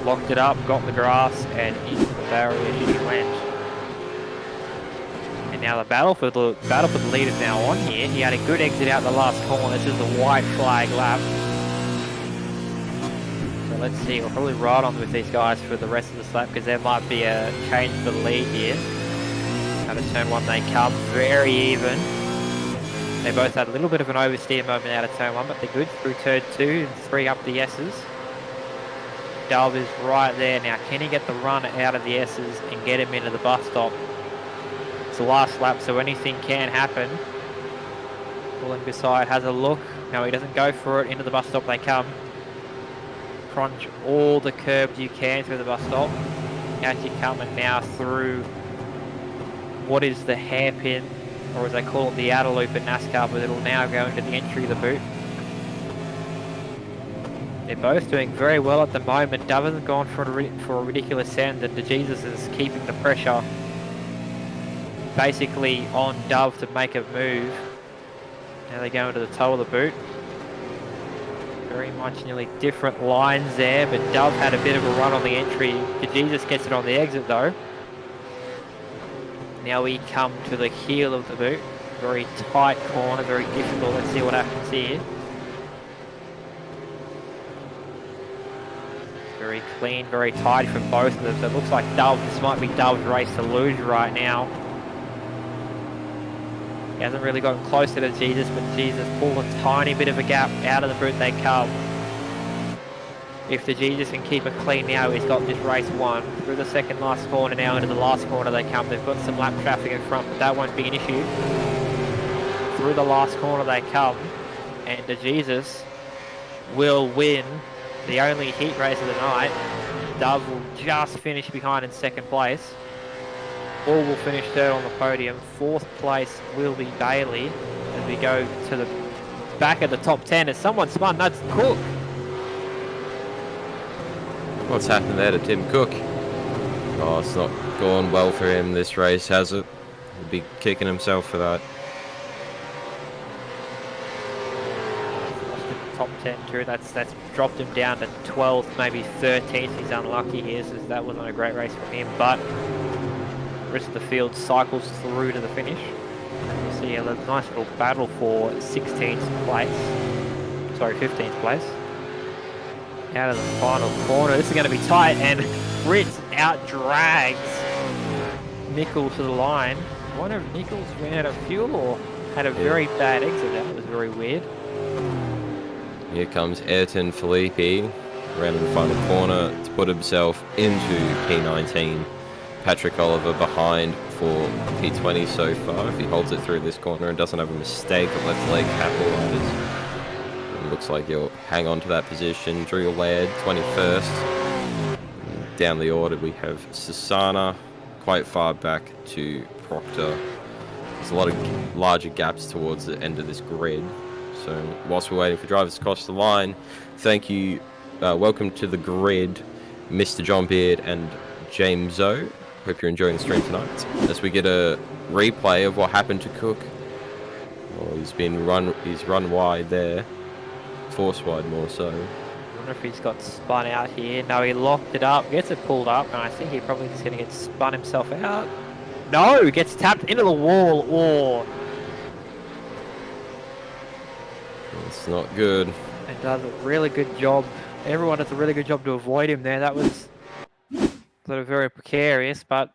[SPEAKER 3] Locked it up, got the grass, and into the barrier she went. And now the battle for the lead is now on here. He had a good exit out the last corner. This is the white flag lap. So let's see. We'll probably ride on with these guys for the rest of the lap because there might be a change for the lead here. Out of turn one they come, very even. They both had a little bit of an oversteer moment out of turn one, but they're good through turn 2 and 3 up the S's. Dove is right there. Now, can he get the run out of the S's and get him into the bus stop? It's the last lap, so anything can happen. Pulling beside, has a look. No, he doesn't go for it. Into the bus stop they come. Crunch all the curbs you can through the bus stop. Out you come, and now through what is the hairpin, or as they call it, the outer loop in NASCAR, but it'll now go into the entry of the boot. They're both doing very well at the moment. Dove hasn't gone for a ridiculous send, and DeJesus is keeping the pressure basically on Dove to make a move. Now they go into the toe of the boot. Very much nearly different lines there, but Dove had a bit of a run on the entry. DeJesus gets it on the exit though. Now we come to the heel of the boot. Very tight corner, very difficult. Let's see what happens here. Very clean, very tidy from both of them. So it looks like this might be Dove's race to lose right now. He hasn't really gotten close to Jesus, but Jesus pulled a tiny bit of a gap out of the boot they come. If the Jesus can keep it clean now, he's got this race won. Through the second last corner now, into the last corner they come. They've got some lap traffic in front, but that won't be an issue. Through the last corner they come, and the Jesus will win the only heat race of the night. Dove will just finish behind in second place. All will finish third on the podium. Fourth place will be Bailey as we go to the back of the top 10. As someone spun, that's Cook.
[SPEAKER 2] What's happened there to Tim Cook? Oh, it's not gone well for him this race, has it? He'll be kicking himself for that.
[SPEAKER 3] Top 10 too. That's dropped him down to 12th, maybe 13th. He's unlucky here, so that wasn't a great race for him. But the rest of the field cycles through to the finish. You see a nice little battle for 16th place. Sorry, 15th place. Out of the final corner. This is going to be tight, and Fritz out drags Nichols to the line. I wonder if Nichols ran out of fuel or had a very bad exit. That was very weird.
[SPEAKER 2] Here comes Ayrton Filippi around in the final corner to put himself into P19. Patrick Oliver behind for P20 so far. If he holds it through this corner and doesn't have a mistake of left leg capitalizes, it looks like he'll hang on to that position. Drew Laird, 21st. Down the order we have Susana quite far back to Proctor. There's a lot of larger gaps towards the end of this grid. So whilst we're waiting for drivers to cross the line, thank you. Welcome to the grid, Mr. John Beard and James O. Hope you're enjoying the stream tonight. As we get a replay of what happened to Cook. Well, he's run wide there. Force wide more so.
[SPEAKER 3] I wonder if he's got spun out here. No, he locked it up, gets it pulled up, and I think he probably just going to get spun himself out. No, gets tapped into the wall. Or
[SPEAKER 2] It's not good.
[SPEAKER 3] And does a really good job. Everyone does a really good job to avoid him there. That was sort of very precarious, but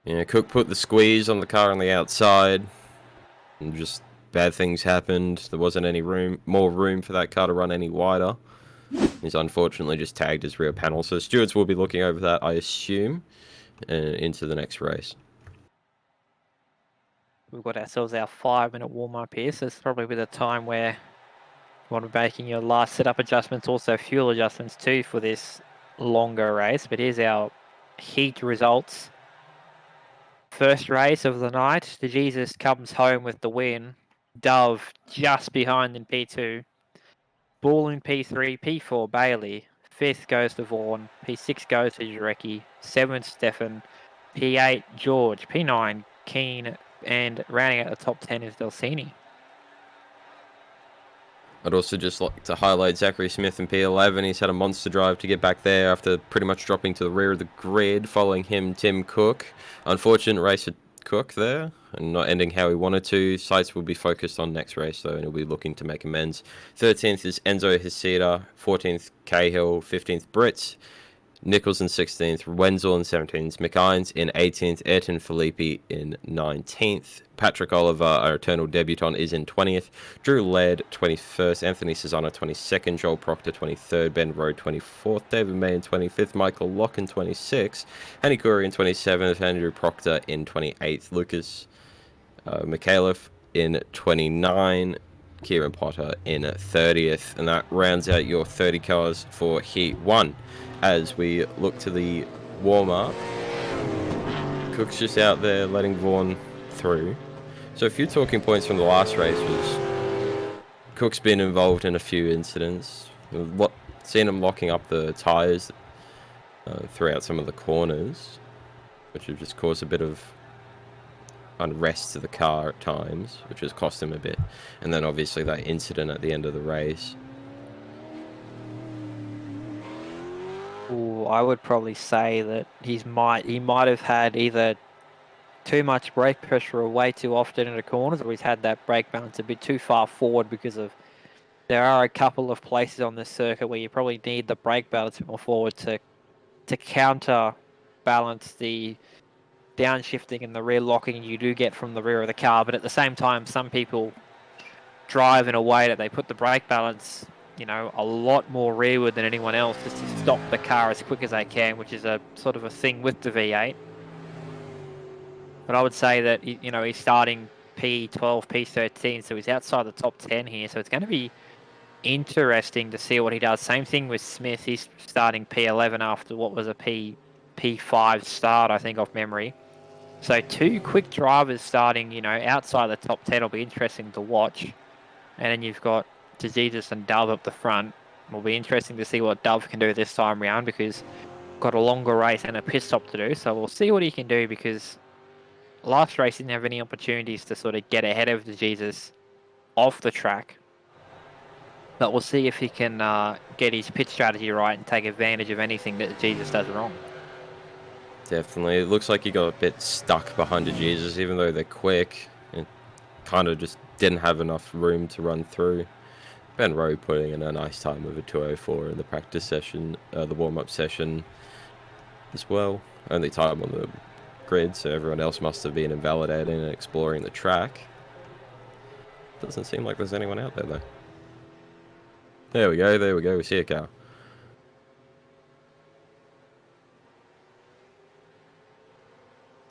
[SPEAKER 2] Yeah, Cook put the squeeze on the car on the outside, and just bad things happened. There wasn't any more room for that car to run any wider. He's unfortunately just tagged his rear panel, so stewards will be looking over that, I assume, into the next race.
[SPEAKER 3] we've got ourselves our 5-minute warm-up here, so it's probably with a time where you want to be making your last setup adjustments, also fuel adjustments too for this longer race. But here's our heat results. First race of the night, the Jesus comes home with the win. Dove just behind in P2. Bull in P3, P4 Bailey. 5th goes to Vaughan. P6 goes to Jarecki. 7th Stefan. P8 George. P9 Keane. And rounding out the top 10 is Delsini.
[SPEAKER 2] I'd also just like to highlight Zachary Smith in P11. He's had a monster drive to get back there after pretty much dropping to the rear of the grid. Following him, Tim Cook. Unfortunate race for Cook there, and not ending how he wanted to. Sights will be focused on next race, though, and he'll be looking to make amends. 13th is Enzo Hesida. 14th, Cahill. 15th, Brits. Nichols in 16th, Wenzel in 17th, McInes in 18th, Ayrton Filippi in 19th, Patrick Oliver, our eternal debutant, is in 20th, Drew Laird 21st, Anthony Cesano 22nd, Joel Proctor 23rd, Ben Rowe 24th, David May in 25th, Michael Locke in 26th, Hanny Curry in 27th, Andrew Proctor in 28th, Lucas Mikhailov in 29th, Kieran Potter in 30th, and that rounds out your 30 cars for Heat 1. As we look to the warm-up, Cook's just out there letting Vaughan through. So a few talking points from the last race was Cook's been involved in a few incidents. Seen him locking up the tyres throughout some of the corners, which have just caused a bit of unrest to the car at times, which has cost him a bit. And then obviously that incident at the end of the race.
[SPEAKER 3] Ooh, I would probably say that he might have had either too much brake pressure or way too often in the corners, or he's had that brake balance a bit too far forward because of there are a couple of places on this circuit where you probably need the brake balance more forward to counterbalance the downshifting and the rear locking you do get from the rear of the car. But at the same time, some people drive in a way that they put the brake balance, you know, a lot more rearward than anyone else just to stop the car as quick as they can, which is a sort of a thing with the V8. But I would say that, you know, he's starting P12, P13, so he's outside the top 10 here. So it's going to be interesting to see what he does. Same thing with Smith. He's starting P11 after what was a P5 start, I think, off memory. So two quick drivers starting, you know, outside the top 10 will be interesting to watch. And then you've got Jesus and Dove up the front. Will be interesting to see what Dove can do this time round, because got a longer race and a pit stop to do. So we'll see what he can do, because last race didn't have any opportunities to sort of get ahead of the Jesus off the track. But we'll see if he can get his pit strategy right and take advantage of anything that Jesus does wrong.
[SPEAKER 2] Definitely. It looks like he got a bit stuck behind the Jesus, even though they're quick. It kind of just didn't have enough room to run through. Ben Rowe putting in a nice time with a 2:04 in the practice session, the warm-up session as well. Only time on the grid, so everyone else must have been invalidating and exploring the track. Doesn't seem like there's anyone out there, though. There we go, we see a car.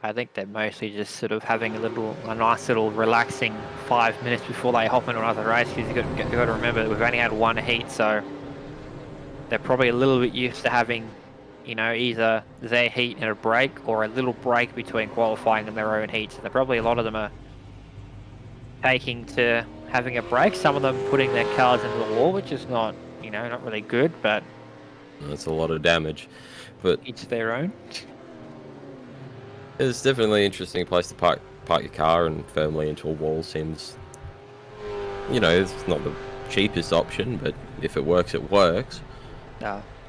[SPEAKER 3] I think they're mostly just sort of having a nice little relaxing 5 minutes before they hop into another race. You've got to remember that we've only had one heat, so they're probably a little bit used to having, you know, either their heat and a break, or a little break between qualifying and their own heat. So they're probably, a lot of them are taking to having a break. Some of them putting their cars into the wall, which is not, you know, not really good, but
[SPEAKER 2] that's a lot of damage. But
[SPEAKER 3] each their own.
[SPEAKER 2] It's definitely an interesting place to park your car, and firmly into a wall seems, you know, it's not the cheapest option, but if it works, it works.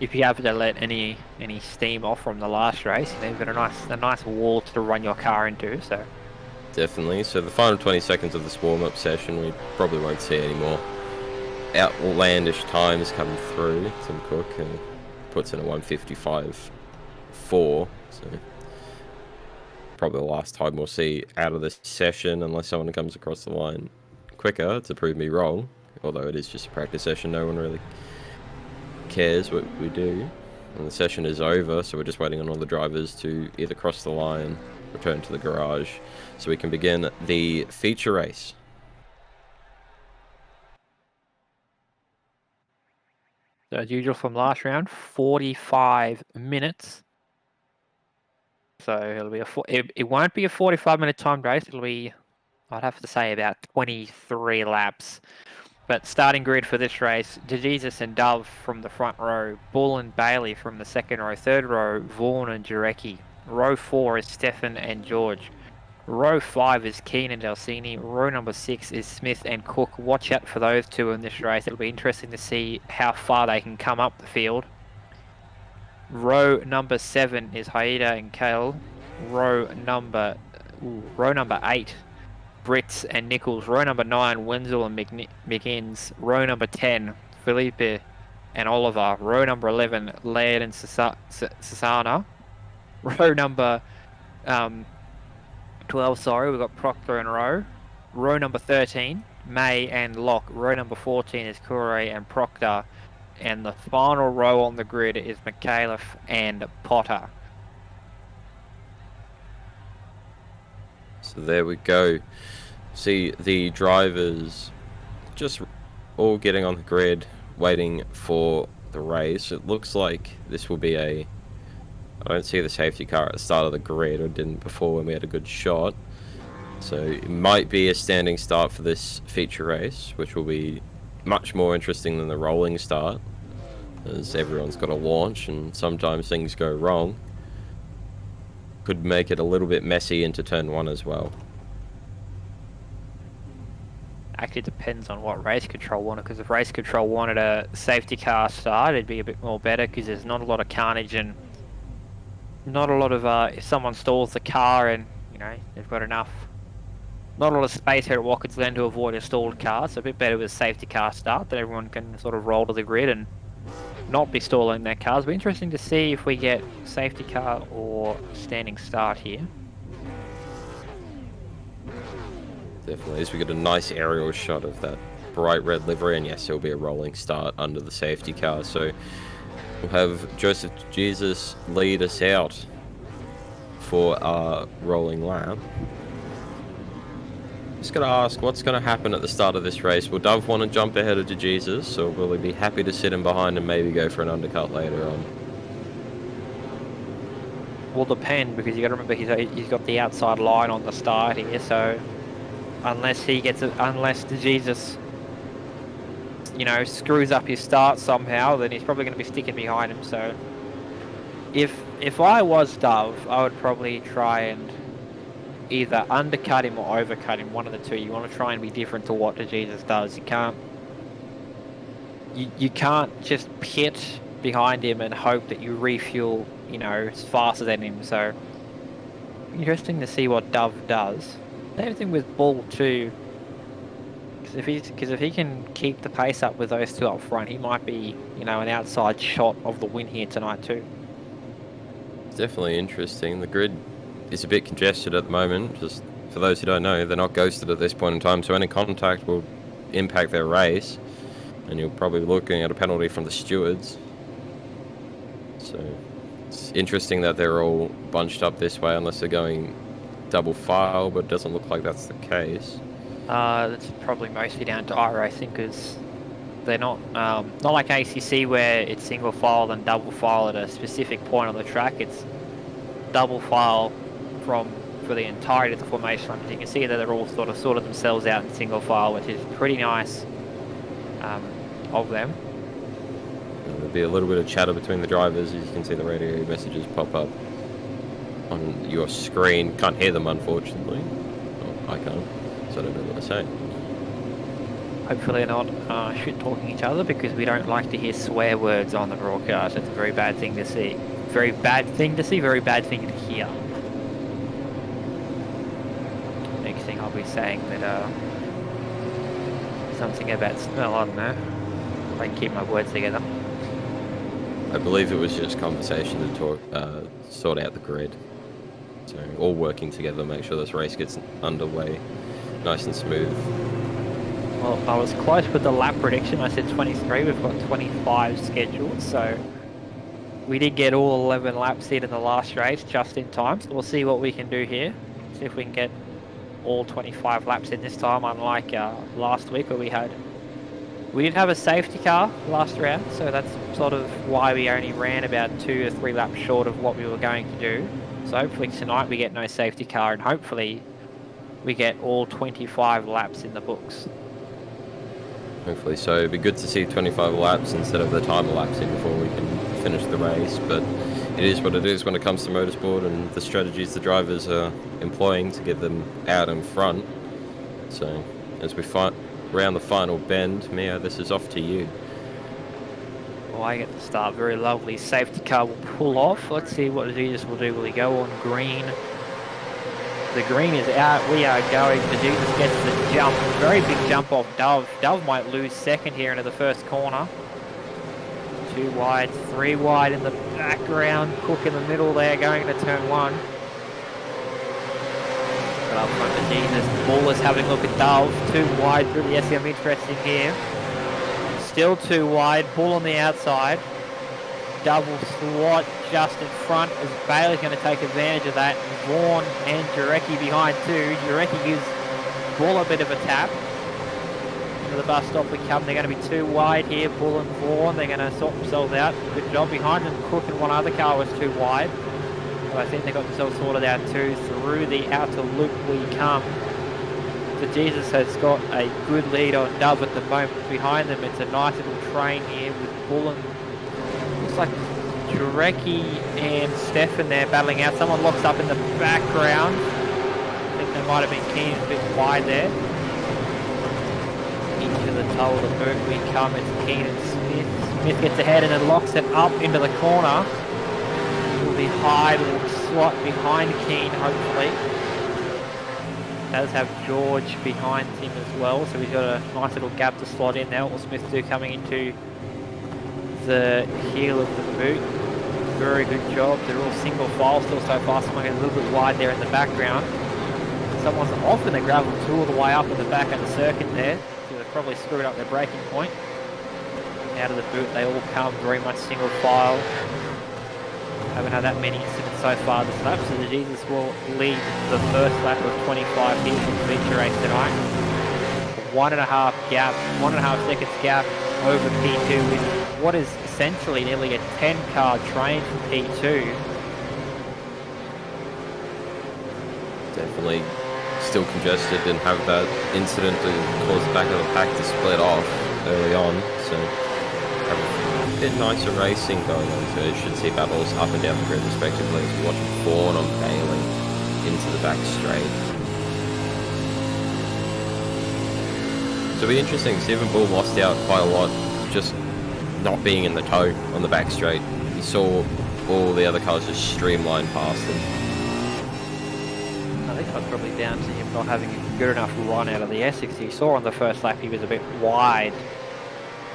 [SPEAKER 3] If you happen to let any steam off from the last race, you've got a nice wall to run your car into. So
[SPEAKER 2] definitely. So the final 20 seconds of this warm-up session, we probably won't see anymore. outlandish times come through. Tim Cook puts in a 1:55.4, so probably the last time we'll see out of this session, unless someone comes across the line quicker to prove me wrong. Although it is just a practice session, no one really cares what we do. And the session is over, so we're just waiting on all the drivers to either cross the line, return to the garage, so we can begin the feature race.
[SPEAKER 3] So as usual from last round, 45 minutes. So it'll be it won't be a 45-minute timed race. It'll be, I'd have to say, about 23 laps. But starting grid for this race, DeJesus and Dove from the front row, Bull and Bailey from the second row, third row, Vaughan and Jarecki. Row 4 is Stefan and George. Row 5 is Keane and Delsini. Row number 6 is Smith and Cook. Watch out for those two in this race. It'll be interesting to see how far they can come up the field. Row number 7 is Haida and Kale. Row number 8, Brits and Nichols. Row number 9, Wenzel and McInnes. Row number 10, Felipe and Oliver. Row number 11, Laird and Sasana. Row number 12, sorry, we've got Proctor and Rowe. Row number 13, May and Locke. Row number 14 is Corey and Proctor. And the final row on the grid is McAuliffe and Potter.
[SPEAKER 2] So there we go. See the drivers just all getting on the grid, waiting for the race. It looks like this will be I don't see the safety car at the start of the grid, or didn't before when we had a good shot. So it might be a standing start for this feature race, which will be much more interesting than the rolling start, as everyone's got to launch and sometimes things go wrong. Could make it a little bit messy into turn 1 as well.
[SPEAKER 3] Actually depends on what race control wanted, because if race control wanted a safety car start, it'd be a bit more better, because there's not a lot of carnage and not a lot of if someone stalls the car and they've got not a lot of space here at Watkins Glen to avoid a stalled car, so a bit better with a safety car start that everyone can sort of roll to the grid and not be stalling their cars. It'll be interesting to see if we get safety car or standing start here.
[SPEAKER 2] Definitely, as we get a nice aerial shot of that bright red livery, and yes, it'll be a rolling start under the safety car. So we'll have Joseph Jesus lead us out for our rolling lap. Just going to ask, what's going to happen at the start of this race? Will Dove want to jump ahead of DeJesus, or will he be happy to sit in behind and maybe go for an undercut later on?
[SPEAKER 3] Will depend, because you got to remember he's got the outside line on the start here, so unless DeJesus screws up his start somehow, then he's probably going to be sticking behind him. So if I was Dove, I would probably try and either undercut him or overcut him, one of the two. You want to try and be different to what DeJesus does. You can't just pit behind him and hope that you refuel, as faster than him. So interesting to see what Dove does. Same thing with Bull too. Because if he can keep the pace up with those two up front, he might be, an outside shot of the win here tonight too.
[SPEAKER 2] It's definitely interesting. The grid is a bit congested at the moment. Just for those who don't know, they're not ghosted at this point in time, so any contact will impact their race, and you'll probably be looking at a penalty from the stewards. So it's interesting that they're all bunched up this way, unless they're going double file, but it doesn't look like that's the case.
[SPEAKER 3] That's probably mostly down to Iracing, because they're not like ACC where it's single file and double file at a specific point on the track. It's double file for the entirety of the formation. As you can see that they're all sort of sorted themselves out in single file, which is pretty nice of them.
[SPEAKER 2] There'll be a little bit of chatter between the drivers. As you can see, the radio messages pop up on your screen. Can't hear them, unfortunately. Oh, I can't, so I don't know what they're saying.
[SPEAKER 3] Hopefully they're not shit-talking each other, because we don't like to hear swear words on the broadcast. It's a very bad thing to see. Very bad thing to see, very bad thing to hear. Next thing I'll be saying that something about smell, I don't know. I keep my words together.
[SPEAKER 2] I believe it was just conversation to talk, sort out the grid. So all working together, make sure this race gets underway nice and smooth.
[SPEAKER 3] Well, I was close with the lap prediction. I said 23. We've got 25 scheduled, so we did get all 11 laps in the last race just in time. So we'll see what we can do here. See if we can get all 25 laps in this time, unlike last week where we did have a safety car last round, so that's sort of why we only ran about 2 to 3 laps short of what we were going to do. So hopefully tonight we get no safety car, and hopefully we get all 25 laps in the books.
[SPEAKER 2] Hopefully so. It'd be good to see 25 laps instead of the timer lapsing before we can finish the race, but it is what it is when it comes to motorsport and the strategies the drivers are employing to get them out in front. So as we round the final bend, Mia, this is off to you.
[SPEAKER 3] Well, I get to start. Very lovely. Safety car will pull off. Let's see what Jesus will do. Will he go on green? The green is out. We are going. The Jesus gets the jump. Very big jump off Dove. Dove might lose second here into the first corner. 2 wide, 3 wide in the background. Cook in the middle there, going to turn 1. But up front to Jesus. Ball is having a look at Dove. 2 wide through the SM. Interesting here. Still 2 wide. Bull on the outside. Double slot just in front as Bailey's going to take advantage of that. Vaughan and Jarecki behind too. Jarecki gives Bull a bit of a tap. To the bus stop we come. They're going to be 2 wide here. Bull and Vaughan. They're going to sort themselves out. Good job behind them. Cook and one other car was 2 wide. But I think they got themselves sorted out too. Through the outer loop we come. So Jesus has got a good lead on Dove at the moment. Behind them it's a nice little train here with Bull and looks like Jarecki and Stefan there battling out. Someone locks up in the background. I think they might have been keen a bit wide there. Into the toe of the boot we come. It's Keen and Smith. Smith gets ahead and then locks it up into the corner. Will be high, little slot behind Keen hopefully. Does have George behind him as well, so he's got a nice little gap to slot in now. What will Smith do coming into the heel of the boot? Very good job. They're all single file still so far. Someone getting a little bit wide there in the background. Someone's off in the gravel too, all the way up in the back of the circuit there. So they've probably screwed up their braking point. Out of the boot they all come very much single file. Haven't had that many incidents so far this lap, so the Jesus will lead the first lap of 25 here from the feature race tonight. 1.5 gap, 1.5 seconds gap over P2 with what is essentially nearly a 10-car train for P2.
[SPEAKER 2] Definitely still congested and have that incident to cause the back of the pack to split off early on, so have a bit nicer racing going on, so you should see battles up and down the grid respectively as we watch Vaughan on Bailey into the back straight. So it'll be interesting, Stephen Bull lost out quite a lot just not being in the toe on the back straight. You saw all the other cars just streamline past him.
[SPEAKER 3] I think that was probably down to him not having a good enough run out of the Essex. You saw on the first lap he was a bit wide,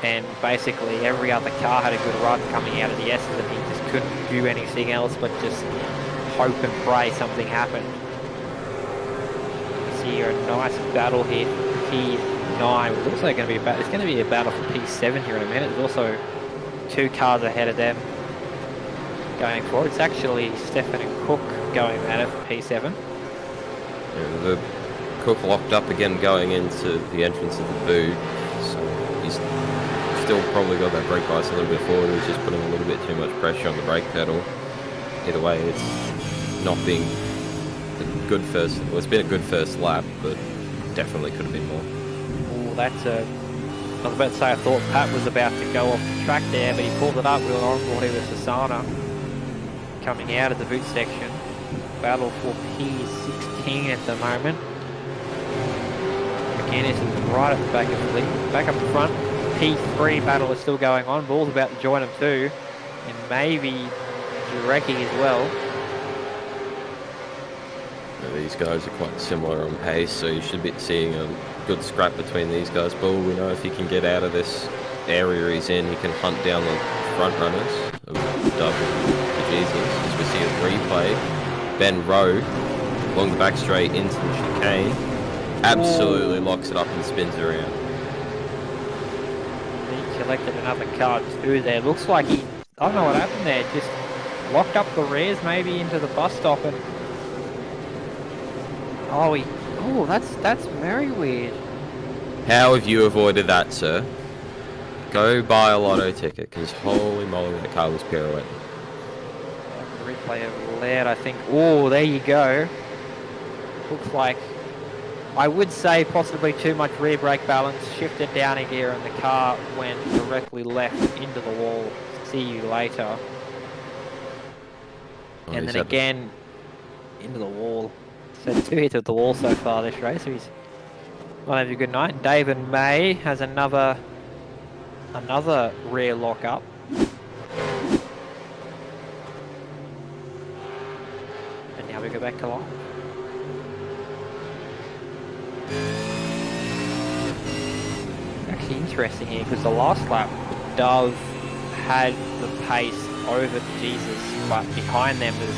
[SPEAKER 3] and basically every other car had a good run coming out of the Essex, and he just couldn't do anything else but just hope and pray something happened. You see a nice battle here for P9. It's also going to be it's going to be a battle for P7 here in a minute. There's also 2 cars ahead of them going forward. It's actually Stefan and Cook going at it for P7.
[SPEAKER 2] Yeah, the Cook locked up again going into the entrance of the boot, so he's still probably got that brake bias a little bit forward. He's just putting a little bit too much pressure on the brake pedal. Either way, it's not being a good first. Well, it's been a good first lap, but definitely could have been more.
[SPEAKER 3] Oh, that's a. I was about to say I thought Pat was about to go off the track there, but he pulled it up with on board here with Sasana coming out of the boot section. Battle for P16 at the moment. McGuinness is right at the back of the lead. Back up the front. P3 battle is still going on. Ball's about to join him too. And maybe Jarecki as well.
[SPEAKER 2] Yeah, these guys are quite similar on pace, so you should be seeing a good scrap between these guys. Bull, we know if he can get out of this area he's in, he can hunt down the front runners of double to Jesus. As we see a replay, Ben Rowe along the back straight into the chicane, absolutely locks it up and spins around.
[SPEAKER 3] He collected another car too there. Looks like he, I don't know what happened there, just locked up the rears maybe into the bus stop and... Oh, that's very weird.
[SPEAKER 2] How have you avoided that, sir? Go buy a lotto ticket, because holy moly, the car was pirouetting.
[SPEAKER 3] Replay of Laird, I think. Oh, there you go. Looks like, I would say possibly too much rear brake balance, shifted down a gear and the car went directly left into the wall. See you later.
[SPEAKER 2] Oh,
[SPEAKER 3] and then again, into the wall. So 2 hits at the wall so far this race, so he's not having a good night. David May has another rear lock up. And now we go back to live. Actually interesting here because the last lap, Dove had the pace over Jesus, but behind them was...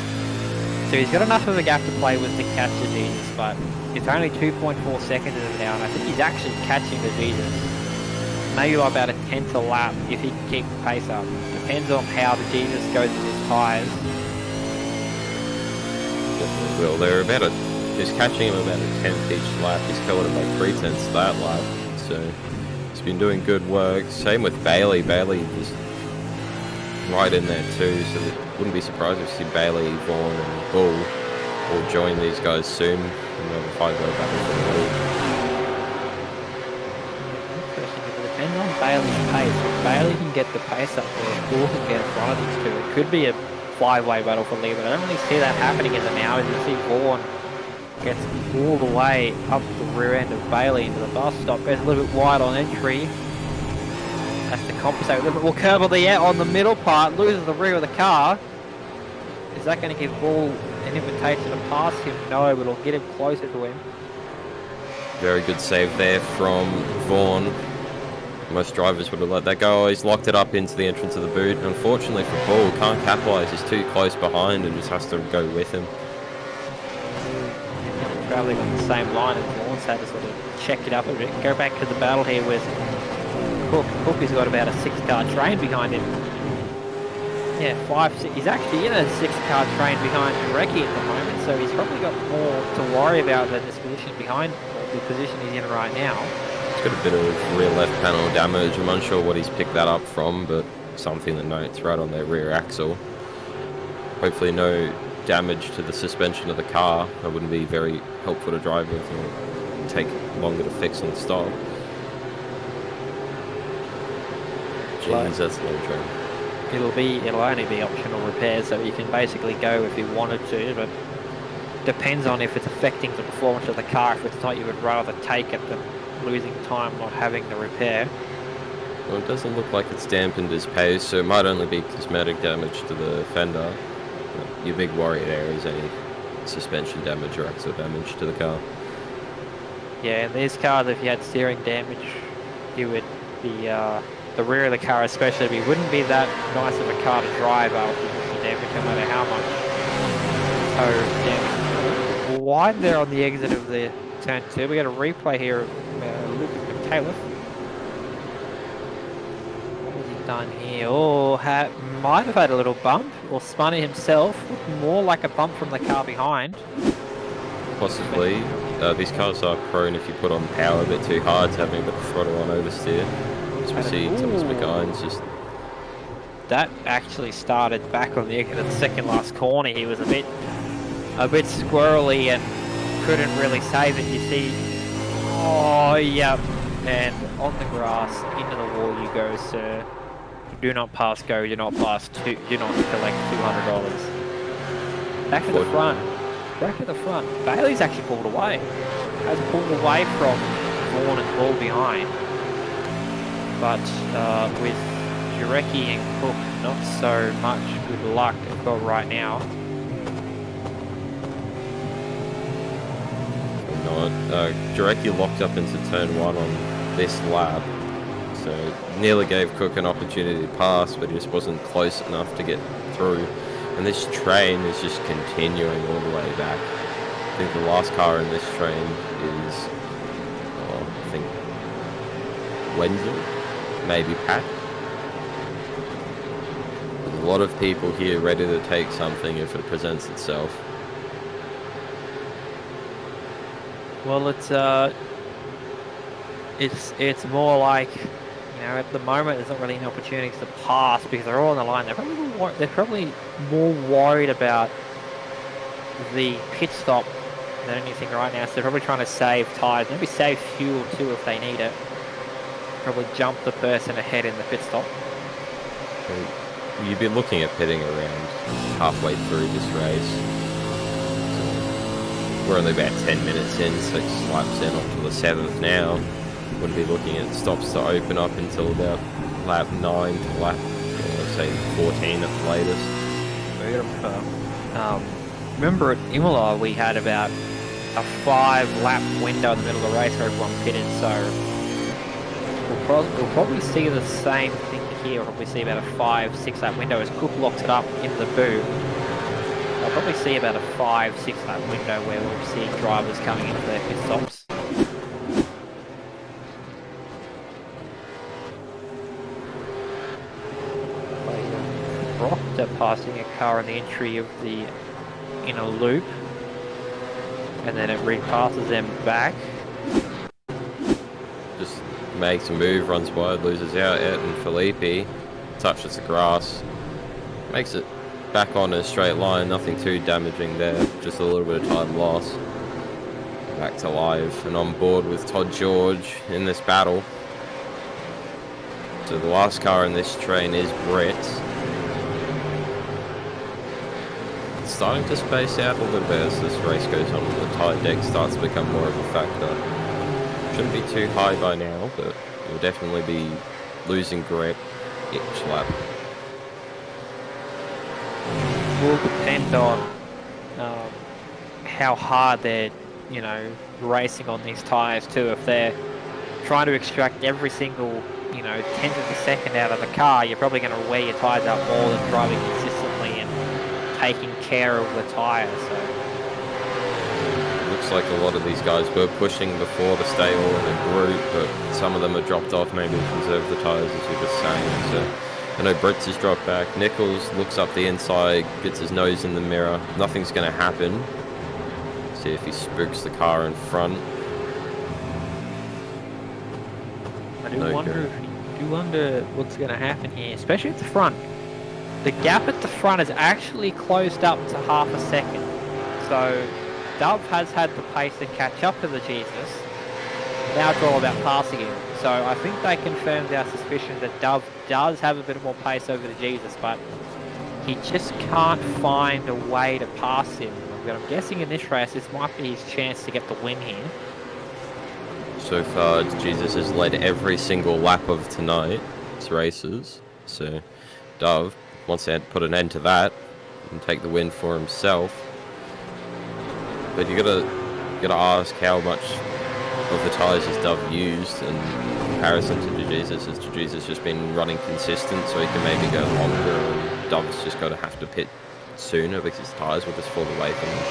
[SPEAKER 3] So he's got enough of a gap to play with to catch the Jesus, but it's only 2.4 seconds of him now, and I think he's actually catching the Jesus. Maybe by about a tenth a lap if he can keep the pace up. Depends on how the Jesus goes with his tyres.
[SPEAKER 2] Definitely will. They're about he's catching him about a tenth each lap. He's killed him by 3/10 that lap, so he's been doing good work. Same with Bailey. Bailey was right in there too, so wouldn't be surprised if you see Bailey, Vaughan and Bull will join these guys soon in the 5-way battle for the lead.
[SPEAKER 3] It depends on Bailey's pace. If Bailey can get the pace up or Bull can get in front of these two, it could be a 5-way battle for lead, but I don't really see that happening as of now. As you see Vaughan gets all the way up the rear end of Bailey into the bus stop, goes a little bit wide on entry. Has to compensate a little bit more curve on the middle part, loses the rear of the car. Is that going to give Bull an invitation to pass him? No, but it'll get him closer to him.
[SPEAKER 2] Very good save there from Vaughan. Most drivers would have let that go. He's locked it up into the entrance of the boot. Unfortunately for Bull, can't capitalise. He's too close behind and just has to go with him.
[SPEAKER 3] Travelling on the same line as Vaughan's had to sort of check it up a bit. Go back to the battle here with Cook. Cook has got about a 6-car train behind him. Yeah, 5, 6. He's actually in a 6-car train behind Iracing at the moment, so he's probably got more to worry about than this position behind the position he's in right now.
[SPEAKER 2] He's got a bit of rear left panel damage. I'm unsure what he's picked that up from, but something that notes right on their rear axle. Hopefully no damage to the suspension of the car. That wouldn't be very helpful to drive with. It'll take longer to fix on the stop. Jeez, that's low train.
[SPEAKER 3] It'll only be optional repairs, so you can basically go if you wanted to, but depends on if it's affecting the performance of the car. If it's not, you would rather take it than losing time not having the repair.
[SPEAKER 2] Well, it doesn't look like it's dampened his pace, so it might only be cosmetic damage to the fender. But your big worry there is any suspension damage or axle damage to the car.
[SPEAKER 3] Yeah, in these cars, if you had steering damage, you would be the rear of the car especially, wouldn't be that nice of a car to drive after the damage, no matter how much damage. Wide there on the exit of the turn 2. We got a replay here of Luke McTaylor. What has he done here? Oh, might have had a little bump, or spun it himself. Looked more like a bump from the car behind.
[SPEAKER 2] Possibly. These cars are prone, if you put on power a bit too hard, to having a bit of throttle on oversteer. As we see Thomas McGuinn's just...
[SPEAKER 3] That actually started back on the exit of the second last corner. He was a bit squirrely and couldn't really save it. You see, oh yeah, and on the grass into the wall you go, sir. Do not pass go. Do not pass do not collect $200. Back to the front. Back to the front. Bailey's actually pulled away. Has pulled away from Vaughan and Ball behind. But with Jarecki and Cook, not so much good luck as well right now.
[SPEAKER 2] Not. Jarecki locked up into turn 1 on this lap, so So nearly gave Cook an opportunity to pass, but he just wasn't close enough to get through. And this train is just continuing all the way back. I think the last car in this train is, I think, Wenzel, maybe Pat. There's a lot of people here ready to take something if it presents itself.
[SPEAKER 3] Well, it's more like, you know, at the moment there's not really any opportunities to pass because they're all on the line. They're probably more worried about the pit stop than anything right now. So they're probably trying to save tyres, maybe save fuel too if they need it. Probably jump the person ahead in the pit stop.
[SPEAKER 2] So you'd be looking at pitting around halfway through this race. So we're only about 10 minutes in, 6 laps in, up to the 7th now. Wouldn't be looking at stops to open up until about lap 9 to lap, let's say 14 at the latest.
[SPEAKER 3] Remember at Imola we had about a 5-lap window in the middle of the race where everyone pitted, so we'll probably see the same thing here. We'll probably see about a 5-6 lap window as Cook locks it up into the boot. I'll probably see about a 5-6 lap window where we'll see drivers coming into their pit stops. They're passing a car on the entry of the inner loop, and then it repasses them back.
[SPEAKER 2] Just makes a move, runs wide, loses out, and Felipe touches the grass, makes it back on a straight line, nothing too damaging there, just a little bit of time loss. Back to live and on board with Todd George in this battle. So the last car in this train is Brett's. Starting to space out a little bit as this race goes on. The tyre deck starts to become more of a factor. Shouldn't be too high by now, but you'll definitely be losing grip each lap.
[SPEAKER 3] Will depend on how hard they're, you know, racing on these tyres too. If they're trying to extract every single, you know, tenth of a second out of the car, you're probably going to wear your tyres out more than driving consistently and taking care of the tyres. So.
[SPEAKER 2] Looks like a lot of these guys were pushing before to stay all in a group, but some of them have dropped off maybe to conserve the tyres, as you were just saying. So I know Brett's has dropped back. Nichols looks up the inside, gets his nose in the mirror. Nothing's going to happen. See if he spooks the car in front.
[SPEAKER 3] I do wonder what's going to happen here, especially at the front. The gap at the front is actually closed up to half a second. So Dove has had the pace to catch up to the Jesus. Now it's all about passing him. So I think they confirmed our suspicion that Dove does have a bit more pace over the Jesus, but he just can't find a way to pass him. But I'm guessing in this race, this might be his chance to get the win here.
[SPEAKER 2] So far, Jesus has led every single lap of tonight's races. So Dove wants to put an end to that and take the win for himself. But you gotta ask how much of the tyres has Dove used in comparison to Jesus. Has Jesus just been running consistent so he can maybe go longer, and Dove's just got to have to pit sooner because his tyres will just fall away from him.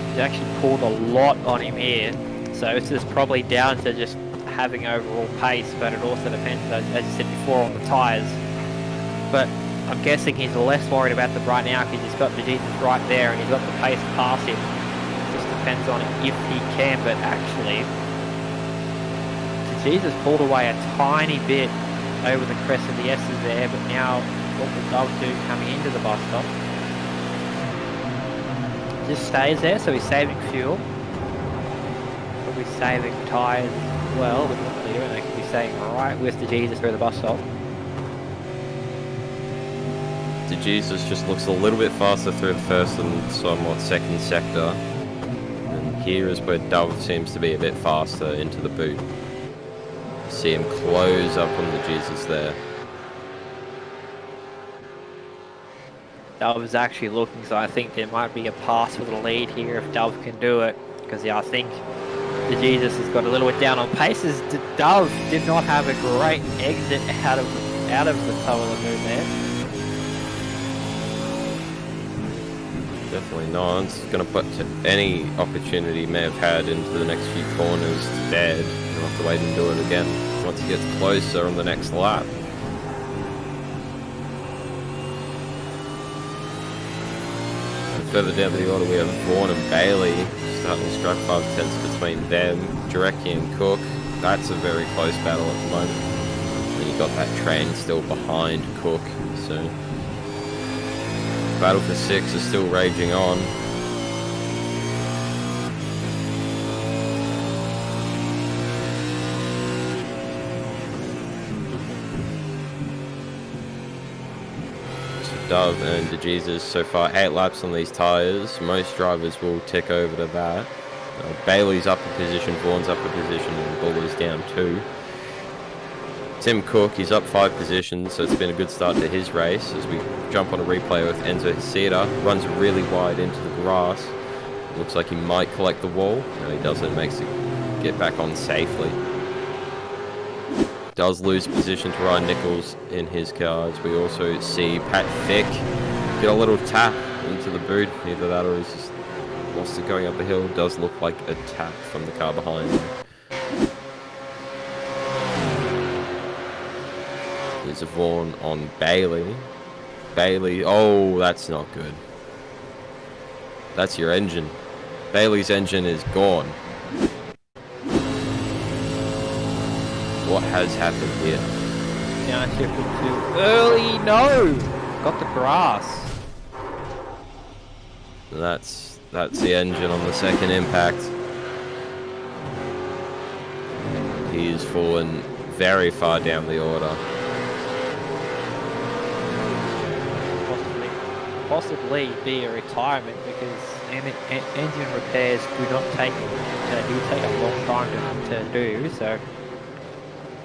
[SPEAKER 3] He's actually pulled a lot on him here, so this is probably down to just having overall pace, but it also depends, as you said before, on the tyres. But I'm guessing he's less worried about them right now because he's got the Jesus right there and he's got the pace past him. Just depends on if he can, but actually, the Jesus pulled away a tiny bit over the crest of the S's there, but now what will Dove do coming into the bus stop? Just stays there, so he's saving fuel. Probably saving tyres as well, with what they're doing. They could be staying right with the Jesus through the bus stop.
[SPEAKER 2] The Jesus just looks a little bit faster through the first and somewhat second sector. And here is where Dove seems to be a bit faster into the boot. See him close up on the Jesus there.
[SPEAKER 3] Dove is actually looking, so I think there might be a pass for the lead here if Dove can do it. Because yeah, I think The Jesus has got a little bit down on paces. Dove did not have a great exit out of the toe of the moon there.
[SPEAKER 2] Definitely not. It's going to put any opportunity he may have had into the next few corners to bed. He'll have to wait and do it again once he gets closer on the next lap. And further down the order we have Vaughan and Bailey starting to strike 5/10 between them. Jarecki and Cook, that's a very close battle at the moment. And you got that train still behind Cook, so battle for 6 is still raging on. Dove and DeJesus so far 8 laps on these tyres. Most drivers will tick over to that. Bailey's up a position, Vaughan's up a position, and Buller's down 2. Tim Cook, he's up 5 positions, so it's been a good start to his race. As we jump on a replay with Enzo Heseda, runs really wide into the grass. Looks like he might collect the wall. No, he doesn't. Makes it get back on safely. Does lose position to Ryan Nichols in his car. As we also see Pat Fick get a little tap into the boot. Either that or he's just lost it going up the hill. Does look like a tap from the car behind him. There's a Vaughan on Bailey. Bailey, oh, that's not good. That's your engine. Bailey's engine is gone. What has happened here?
[SPEAKER 3] Downshifted too early. No, got the grass.
[SPEAKER 2] That's the engine on the second impact. He's fallen very far down the order.
[SPEAKER 3] Possibly be a retirement because engine repairs do take a long time to do. So,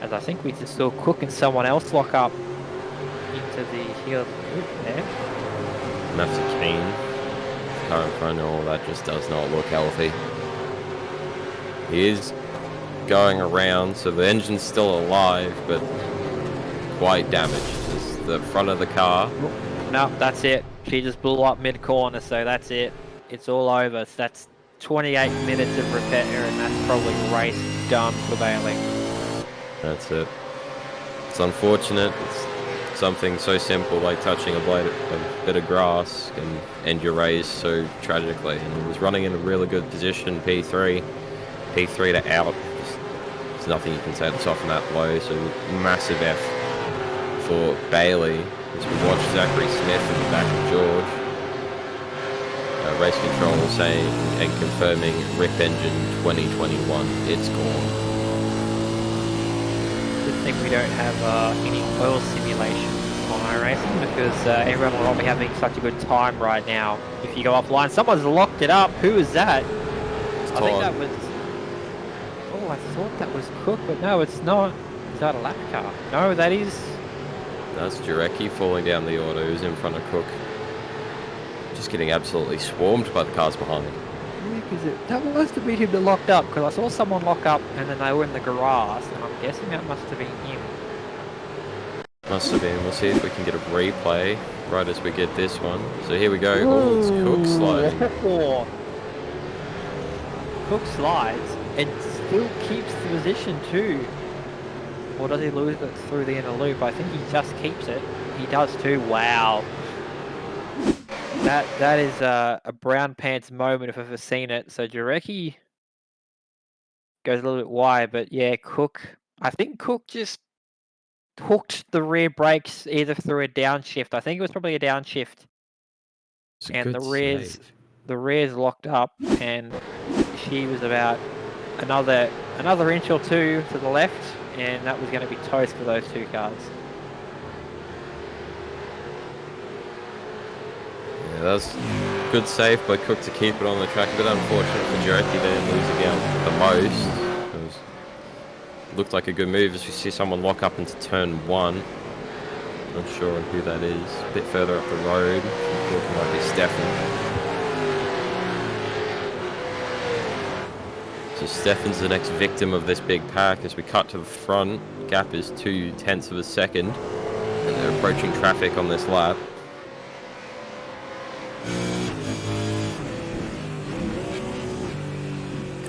[SPEAKER 3] as I think we just saw Cook and someone else lock up into the heel of the group there.
[SPEAKER 2] Matthew Kane, car in front, all that just does not look healthy. He is going around, so the engine's still alive, but quite damaged. It's the front of the car.
[SPEAKER 3] No, that's it. She just blew up mid-corner, so that's it. It's all over. So that's 28 minutes of repair, and that's probably race done for Bailey.
[SPEAKER 2] That's it. It's unfortunate. It's something so simple like touching a bit of grass can end your race so tragically. And he was running in a really good position, P3 to out. There's nothing you can say to soften that blow. So massive F for Bailey. As we watch Zachary Smith in the back of George. Race control saying and confirming RIP engine 2021. It's gone.
[SPEAKER 3] Good thing we don't have any oil simulations on iRacing because everyone will not be having such a good time right now. If you go offline, someone's locked it up. Who is that?
[SPEAKER 2] It's
[SPEAKER 3] I think that was... Oh, I thought that was Cook, but no, it's not. Is that a lap car? No, that is...
[SPEAKER 2] That's Jarecki falling down the order, who's in front of Cook. Just getting absolutely swarmed by the cars behind.
[SPEAKER 3] Yeah, that must have been him that locked up, because I saw someone lock up and then they were in the grass, and I'm guessing that must have been him.
[SPEAKER 2] Must have been. We'll see if we can get a replay right as we get this one. So here we go. Oh, it's Cook sliding.
[SPEAKER 3] Cook slides and still keeps the position too. Or does he lose it through the inner loop? I think he just keeps it. He does too. Wow. That is a brown pants moment if I've ever seen it. So Jarecki goes a little bit wide, but yeah, Cook. I think Cook just hooked the rear brakes either through a downshift. I think it was probably a downshift. And the rear's locked up, and she was about another inch or two to the left. And that was going to be toast for those two cars.
[SPEAKER 2] Yeah, that's good save by Cook to keep it on the track. A bit unfortunate for Jarecki there, losing out the most. Looked like a good move as we see someone lock up into turn 1. Not sure who that is. A bit further up the road. Might be Stefan. So Stefan's the next victim of this big pack as we cut to the front. Gap is 0.2 of a second, and they're approaching traffic on this lap.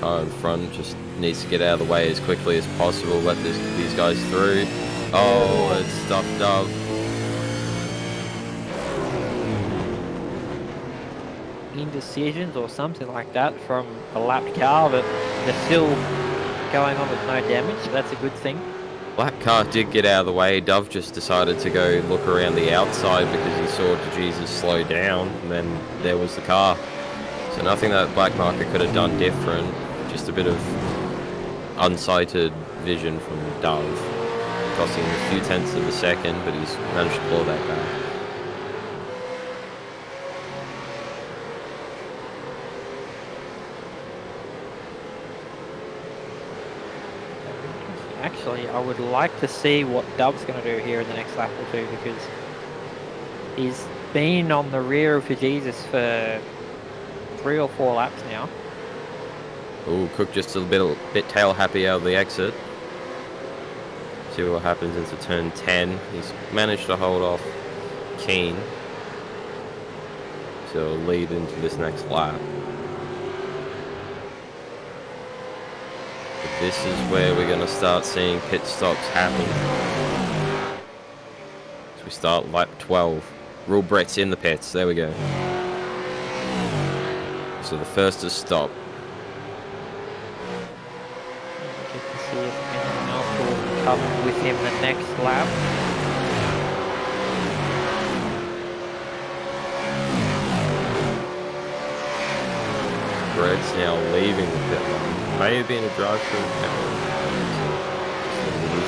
[SPEAKER 2] Car in front just needs to get out of the way as quickly as possible, let these guys through. Oh, it's stuffed up.
[SPEAKER 3] Indecisions or something like that from a lapped car, but they're still going on with no damage, so that's a good thing.
[SPEAKER 2] Black car did get out of the way. Dove just decided to go look around the outside because he saw Jesus slow down, and then there was the car. So nothing that Black Marker could have done different, just a bit of unsighted vision from Dove, costing him a few tenths of a second, but he's managed to claw that back.
[SPEAKER 3] Actually, I would like to see what Dove's going to do here in the next lap or two, because he's been on the rear of Jesus for 3 or 4 laps now.
[SPEAKER 2] Oh, Cook just a bit tail happy out of the exit. See what happens into turn 10. He's managed to hold off Keane, so lead into this next lap. But this is where we're going to start seeing pit stops happen. So we start lap 12. Rule Brett's in the pits. There we go. So the first to stop.
[SPEAKER 3] Get to see if anyone else will come with him the next lap.
[SPEAKER 2] Brett's now leaving the pit lane. May have been a drive-through.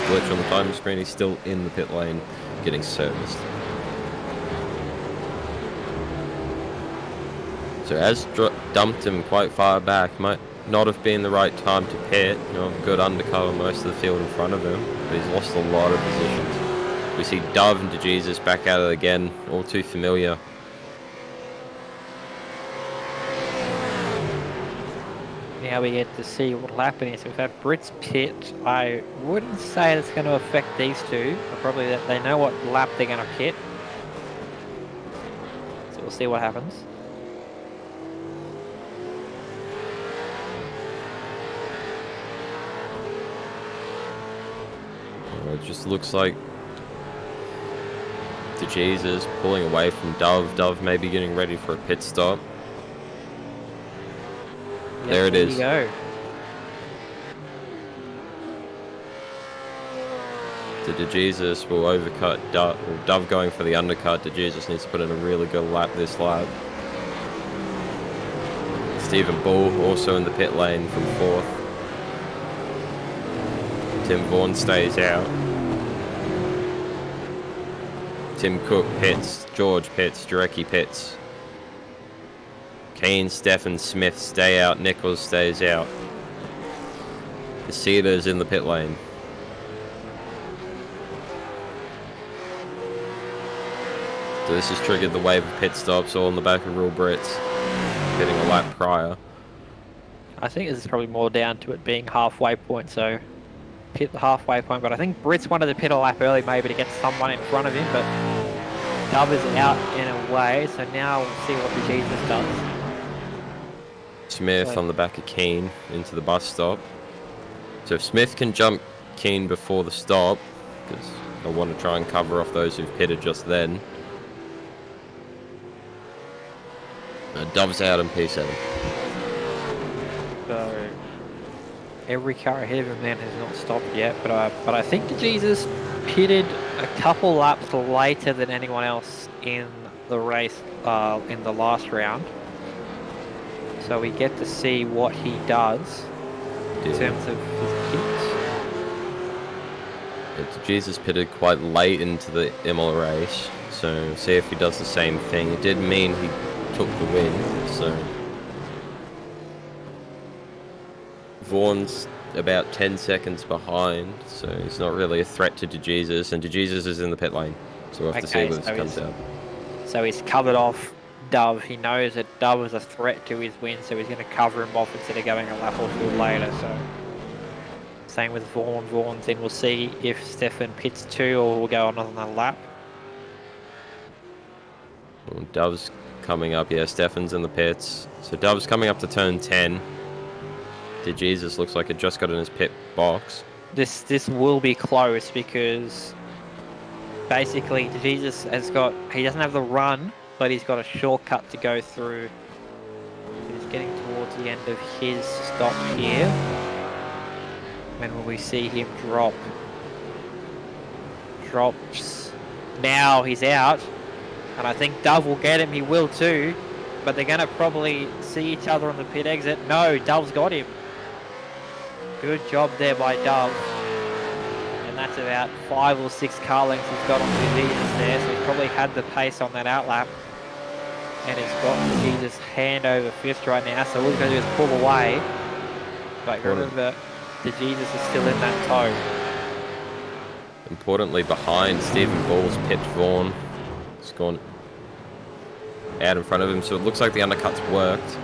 [SPEAKER 2] Glitch on the timing screen. He's still in the pit lane, getting serviced. So as dumped him quite far back, might not have been the right time to pit. You know, a good undercut on most of the field in front of him, but he's lost a lot of positions. We see Dove and DeJesus back at it again, all too familiar.
[SPEAKER 3] Now we get to see what will happen here. So we've had Brits pit. I wouldn't say it's going to affect these two. Probably that they know what lap they're going to pit. So we'll see what happens.
[SPEAKER 2] It just looks like DeJesus pulling away from Dove. Dove maybe getting ready for a pit stop.
[SPEAKER 3] Yep,
[SPEAKER 2] there it is.
[SPEAKER 3] There you go.
[SPEAKER 2] So DeJesus will overcut Dove. Dove going for the undercut. DeJesus needs to put in a really good lap this lap. Stephen Bull also in the pit lane from 4th. Tim Vaughan stays out. Tim Cook pits. George pits. Jarecki pits. Kane, Stefan, Smith stay out. Nichols stays out. Casida's in the pit lane. So this has triggered the wave of pit stops, all on the back of Rule Brits, getting a lap prior.
[SPEAKER 3] I think this is probably more down to it being halfway point, so pit the halfway point. But I think Brits wanted to pit a lap early maybe to get someone in front of him, but Dove is out in a way, so now we'll see what the Jesus does.
[SPEAKER 2] Smith on the back of Keane into the bus stop. So if Smith can jump Keane before the stop, because I want to try and cover off those who've pitted just then. Dove's out in P7.
[SPEAKER 3] So every car ahead of him then has not stopped yet, but I think the Jesus pitted a couple laps later than anyone else in the race in the last round. So we get to see what he does in terms of his kicks.
[SPEAKER 2] Jesus pitted quite late into the Imola race, so see if he does the same thing. It did mean he took the win, so Vaughan's about 10 seconds behind, so he's not really a threat to DeJesus, and DeJesus is in the pit lane, so we'll have to see what this comes out.
[SPEAKER 3] So he's covered off Dove. He knows that Dove is a threat to his win, so he's going to cover him off instead of going a lap or two later. So same with Vaughan. Vaughan's in. We'll see if Stefan pits 2 or will go on another lap.
[SPEAKER 2] Well, Dove's coming up. Yeah, Stefan's in the pits. So Dove's coming up to turn 10. DeJesus looks like it just got in his pit box.
[SPEAKER 3] This will be close because basically DeJesus he doesn't have the run, but he's got a shortcut to go through. He's getting towards the end of his stop here. When will we see him drop? Drops. Now he's out. And I think Dove will get him. He will too. But they're going to probably see each other on the pit exit. No, Dove's got him. Good job there by Dove. And that's about 5 or 6 car lengths he's got on DeJesus there. So he's probably had the pace on that outlap. And he's got DeJesus hand over 5th right now. So all he's going to do is pull away. But remember, DeJesus is still in that tow.
[SPEAKER 2] Importantly, behind Stephen Ball's pipped Vaughan. It's gone out in front of him. So it looks like the undercut's worked.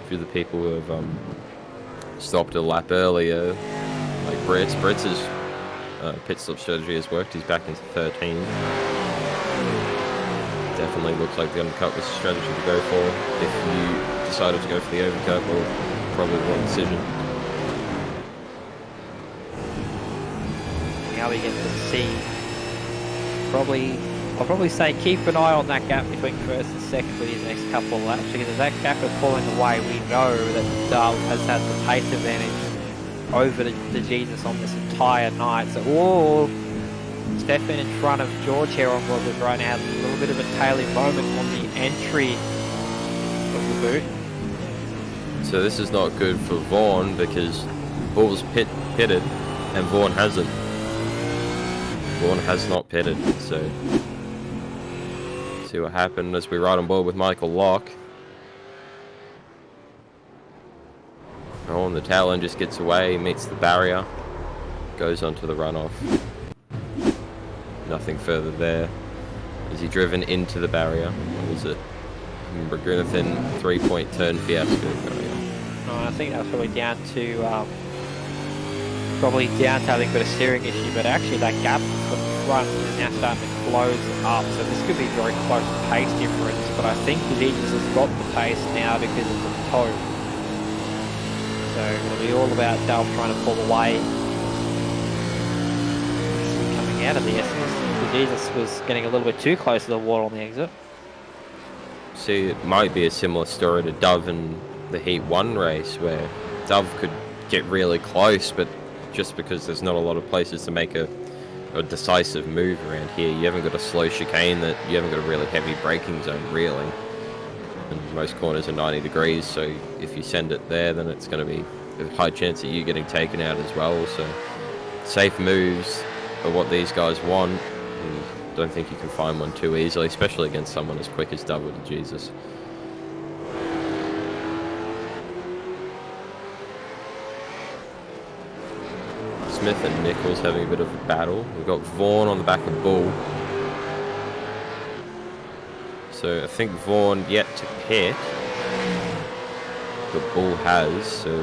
[SPEAKER 2] A few of the people who have stopped a lap earlier, like Britt's pit stop strategy has worked. He's back into 13. Definitely looks like the undercut was a strategy to go for. If you decided to go for the overcut, well, probably the wrong decision.
[SPEAKER 3] Now we get to see. I'll probably say keep an eye on that gap between first and second for these next couple of laps, because if that gap is pulling away, we know that Dove has had the pace advantage over the Jesus on this entire night. So, Stefan in front of George here on what was right now, a little bit of a tailing moment on the entry of the boot.
[SPEAKER 2] So this is not good for Vaughan because Ball's pitted and Vaughan hasn't. Vaughan has not pitted, so see what happened as we ride on board with Michael Locke. Oh, and the tail end just gets away, meets the barrier, goes onto the runoff. Nothing further there. Is he driven into the barrier? Or was it Braguniathan 3-point turn fiasco?
[SPEAKER 3] No, I think that was probably down to having got a steering issue, but actually that gap from the front is now starting to close up, so this could be very close pace difference, but I think DeJesus has got the pace now because of the toe. So it'll be all about Dale trying to pull away. Coming out of the essence, DeJesus was getting a little bit too close to the wall on the exit.
[SPEAKER 2] See, it might be a similar story to Dove in the Heat 1 race, where Dove could get really close, but just because there's not a lot of places to make a decisive move around here, you haven't got a slow chicane, that you haven't got a really heavy braking zone, really. And most corners are 90 degrees, so if you send it there, then it's going to be a high chance of you getting taken out as well. So safe moves are what these guys want. And don't think you can find one too easily, especially against someone as quick as Dove or Jesus. Smith and Nichols having a bit of a battle. We've got Vaughan on the back of Bull. So I think Vaughan yet to pit, but Bull has, so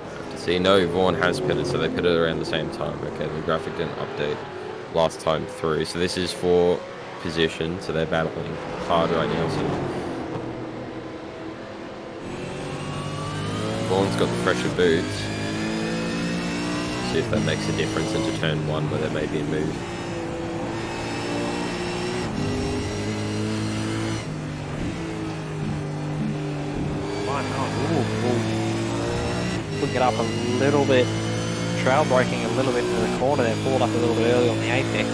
[SPEAKER 2] have to see. No, Vaughan has pitted, so they pitted around the same time. Okay, the graphic didn't update last time through. So this is for position, so they're battling hard right now. So Vaughan's got the fresher boots. See if that makes a difference into turn 1 where there may be a move.
[SPEAKER 3] Putting it up a little bit, trail braking a little bit into the corner there, pulled up a little bit early on the apex.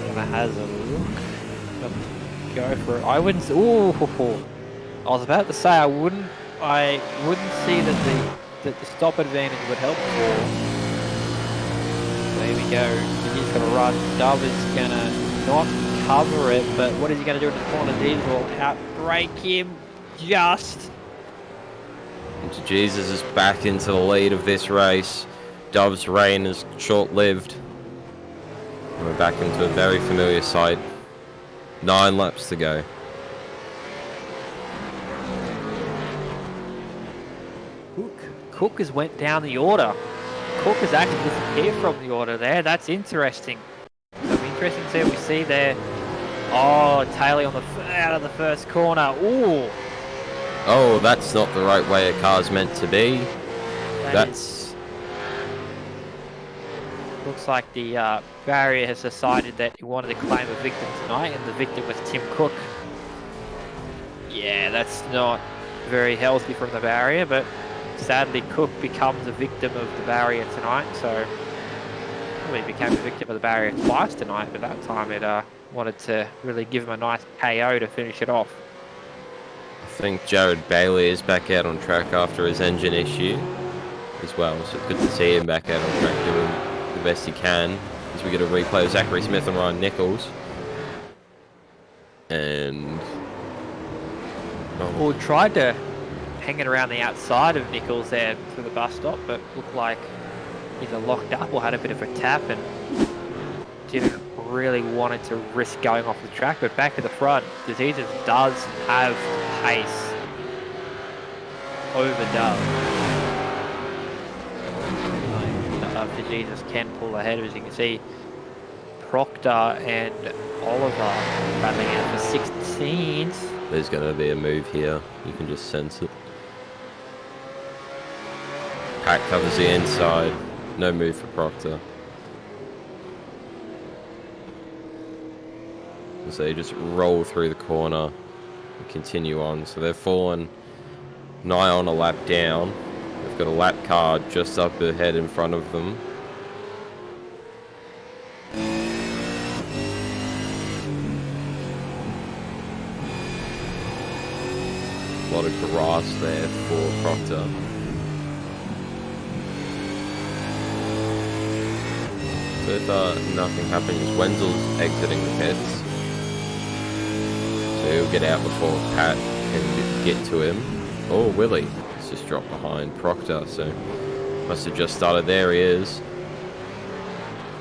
[SPEAKER 3] Gonna has a look. Go for it. I wouldn't. Ooh, I was about to say I wouldn't see that the stop advantage would help for. There we go. He's gonna run. Dove is gonna not cover it, but what is he gonna do in the corner? These will outbrake him just.
[SPEAKER 2] And Jesus is back into the lead of this race. Dove's reign is short-lived. We're back into a very familiar sight. 9 laps to go.
[SPEAKER 3] Cook has went down the order. Cook has actually disappeared from the order there. That's interesting. So interesting to see what we see there. Oh, Taylor on out of the first corner. Ooh.
[SPEAKER 2] Oh, that's not the right way a car's meant to be.
[SPEAKER 3] Looks like the barrier has decided that he wanted to claim a victim tonight, and the victim was Tim Cook. Yeah, that's not very healthy from the barrier, but sadly Cook becomes a victim of the barrier tonight. So he became a victim of the barrier twice tonight, but that time it wanted to really give him a nice KO to finish it off.
[SPEAKER 2] I think Jared Bailey is back out on track after his engine issue as well, so it's good to see him back out on track doing the best he can as we get a replay of Zachary Smith and Ryan Nichols. And
[SPEAKER 3] well, tried to hang it around the outside of Nichols there for the bus stop, but looked like either locked up or had a bit of a tap and didn't really want to risk going off the track. But back to the front, Diseases does have pace over Dove. Jesus can pull ahead, as you can see. Proctor and Oliver battling out for 16s.
[SPEAKER 2] There's going to be a move here. You can just sense it. Pat covers the inside. No move for Proctor. So they just roll through the corner and continue on. So they've fallen nigh on a lap down. They've got a lap car just up ahead in front of them. A lot of grass there for Proctor. So if nothing happens, Wenzel's exiting the pits. So he'll get out before Pat can get to him. Oh, Willie. Just dropped behind Proctor, so must have just started. There he is.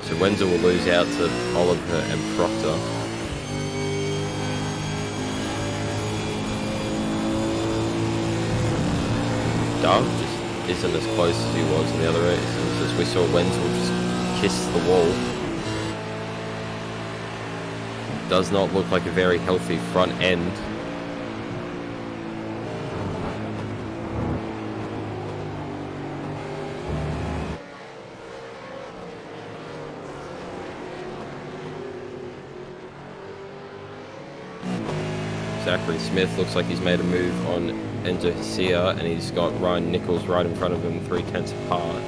[SPEAKER 2] So Wenzel will lose out to Oliver and Proctor. Dove just isn't as close as he was in the other races, as we saw Wenzel just kiss the wall. Does not look like a very healthy front end. Zachary Smith looks like he's made a move on Enzo Hsia, and he's got Ryan Nichols right in front of him, 3/10 apart.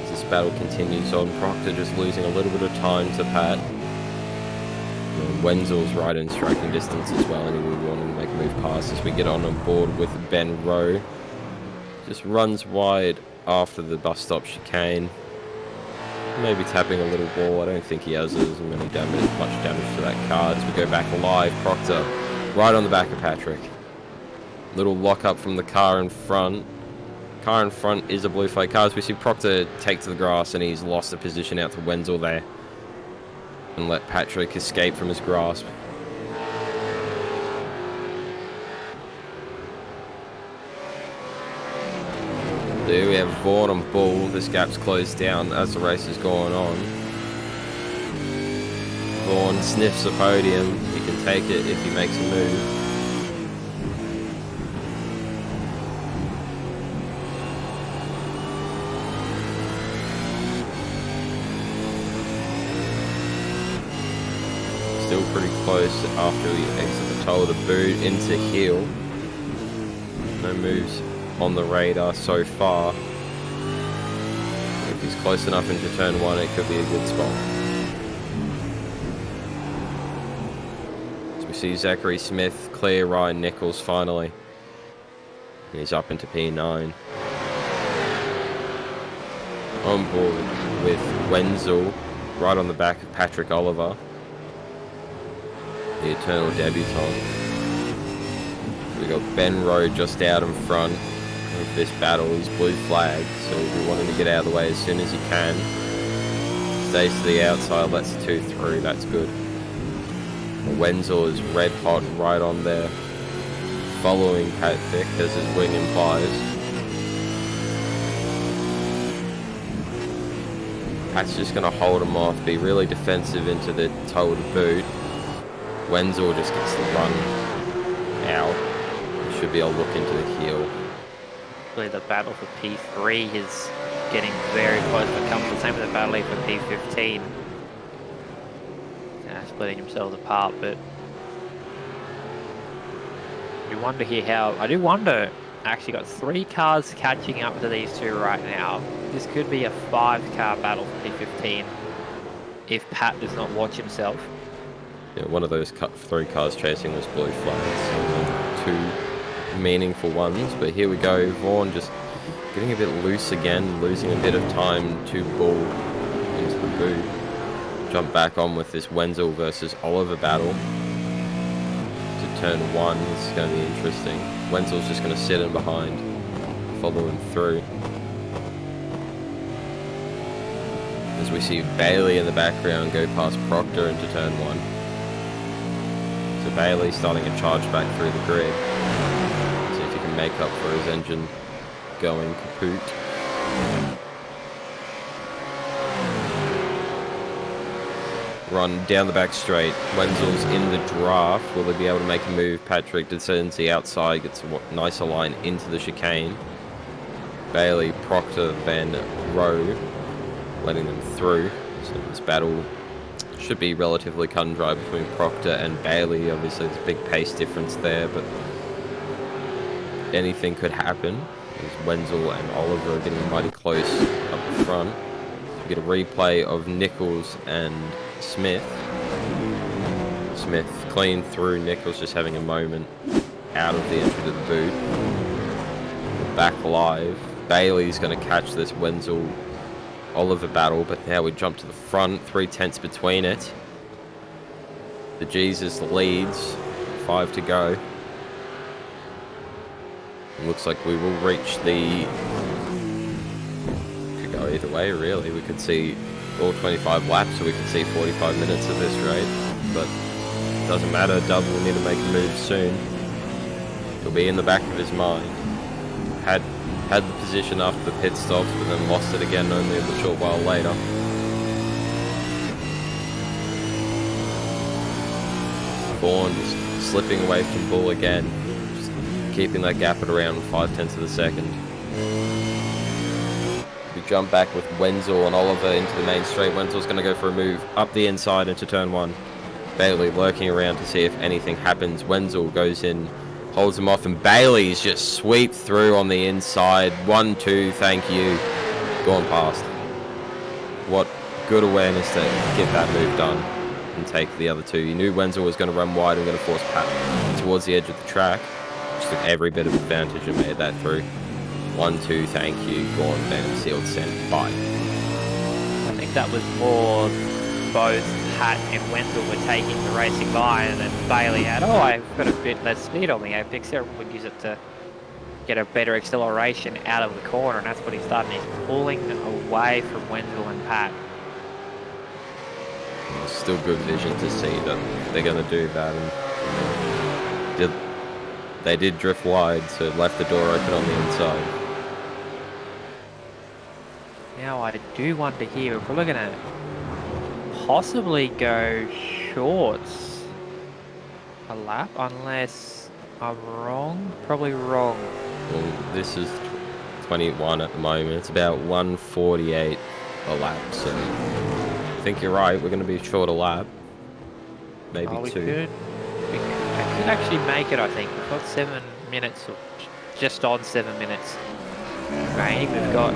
[SPEAKER 2] As this battle continues on, Proctor just losing a little bit of time to Pat. And Wenzel's right in striking distance as well, and he will want to make a move past as we get on board with Ben Rowe. Just runs wide after the bus stop chicane. Maybe tapping a little ball. I don't think he has as many much damage to that car. As we go back alive, Proctor right on the back of Patrick. Little lock up from the car in front. Car in front is a blue flag car. As we see Proctor take to the grass, and he's lost the position out to Wenzel there. And let Patrick escape from his grasp. There we have Vaughan and Bull. This gap's closed down as the race is going on. Vaughan sniffs the podium. He can take it if he makes a move. Still pretty close after we exit the toe of the boot into heel. No moves on the radar so far. If he's close enough into turn one, it could be a good spot. So we see Zachary Smith clear Ryan Nichols finally. And he's up into P9. On board with Wenzel, right on the back of Patrick Oliver, the eternal debutant. We got Ben Rowe just out in front of this battle. He's blue flagged, so we'll be wanting to get out of the way as soon as he can. Stays to the outside, lets the 2 through, that's good. Wenzel is red hot right on there, following Patrick as his wing implies. Pat's just going to hold him off, be really defensive into the toe of the boot. Wenzel just gets the run out. Should be able to look into the heel.
[SPEAKER 3] Really, the battle for P3 is getting very close to coming. The same with the battle for P15. Splitting themselves apart, but you wonder here how. I do wonder. Actually, got 3 cars catching up to these two right now. This could be a 5-car battle for P15 if Pat does not watch himself.
[SPEAKER 2] Yeah, one of those 3 cars chasing was blue flags. 2 meaningful ones, but here we go. Vaughn just getting a bit loose again, losing a bit of time to ball into the boot. Jump back on with this Wenzel versus Oliver battle. To turn 1, this is going to be interesting. Wenzel's just going to sit in behind, follow him through. As we see Bailey in the background go past Proctor into turn 1. So Bailey starting a charge back through the grid. See if he can make up for his engine going kaput. Run down the back straight. Wenzel's in the draft. Will they be able to make a move? Patrick descends the outside, gets a nicer line into the chicane. Bailey, Proctor, then Rowe, letting them through. So this battle should be relatively cut and dry between Proctor and Bailey. Obviously there's a big pace difference there, but anything could happen. As Wenzel and Oliver are getting mighty close up the front. We get a replay of Nichols and Smith. Smith clean through, Nichols just having a moment out of the entry to the boot. Back live. Bailey's going to catch this Wenzel Oliver battle, but now we jump to the front, 3 tenths between it. The Jesus leads, 5 to go. It looks like we will reach the... Could go either way, really. We could see all 25 laps, so we could see 45 minutes of this rate. But it doesn't matter, Dub will need to make a move soon. It'll be in the back of his mind. Had the position after the pit stops, but then lost it again only a short while later. Vaughn just slipping away from Bull again, just keeping that gap at around 5 tenths of a second. We jump back with Wenzel and Oliver into the main straight. Wenzel's going to go for a move up the inside into turn 1. Bailey lurking around to see if anything happens. Wenzel goes in, holds him off, and Bailey's just sweep through on the inside. 1-2, thank you. Gone past. What good awareness to get that move done and take the other 2. You knew Wenzel was going to run wide and going to force Pat towards the edge of the track. Just took every bit of advantage and made that through. 1-2, thank you. Gone, bam, sealed, sent, bye.
[SPEAKER 3] I think that was more both Pat and Wenzel were taking the racing line, and then Bailey had, I've got a bit less speed on the Apex. Everyone would use it to get a better acceleration out of the corner, and that's what he's starting. He's pulling away from Wenzel and Pat.
[SPEAKER 2] It's still good vision to see that they're going to do that. And they did drift wide, so left the door open on the inside.
[SPEAKER 3] Now I do wonder here, we're probably going to possibly go shorts a lap, unless I'm wrong. Probably wrong.
[SPEAKER 2] Well, this is 21 at the moment. It's about 148 a lap, so I think you're right. We're going to be short a lap. Maybe 2.
[SPEAKER 3] I could actually make it, I think. We've got 7 minutes, or just on 7 minutes. Right, we've got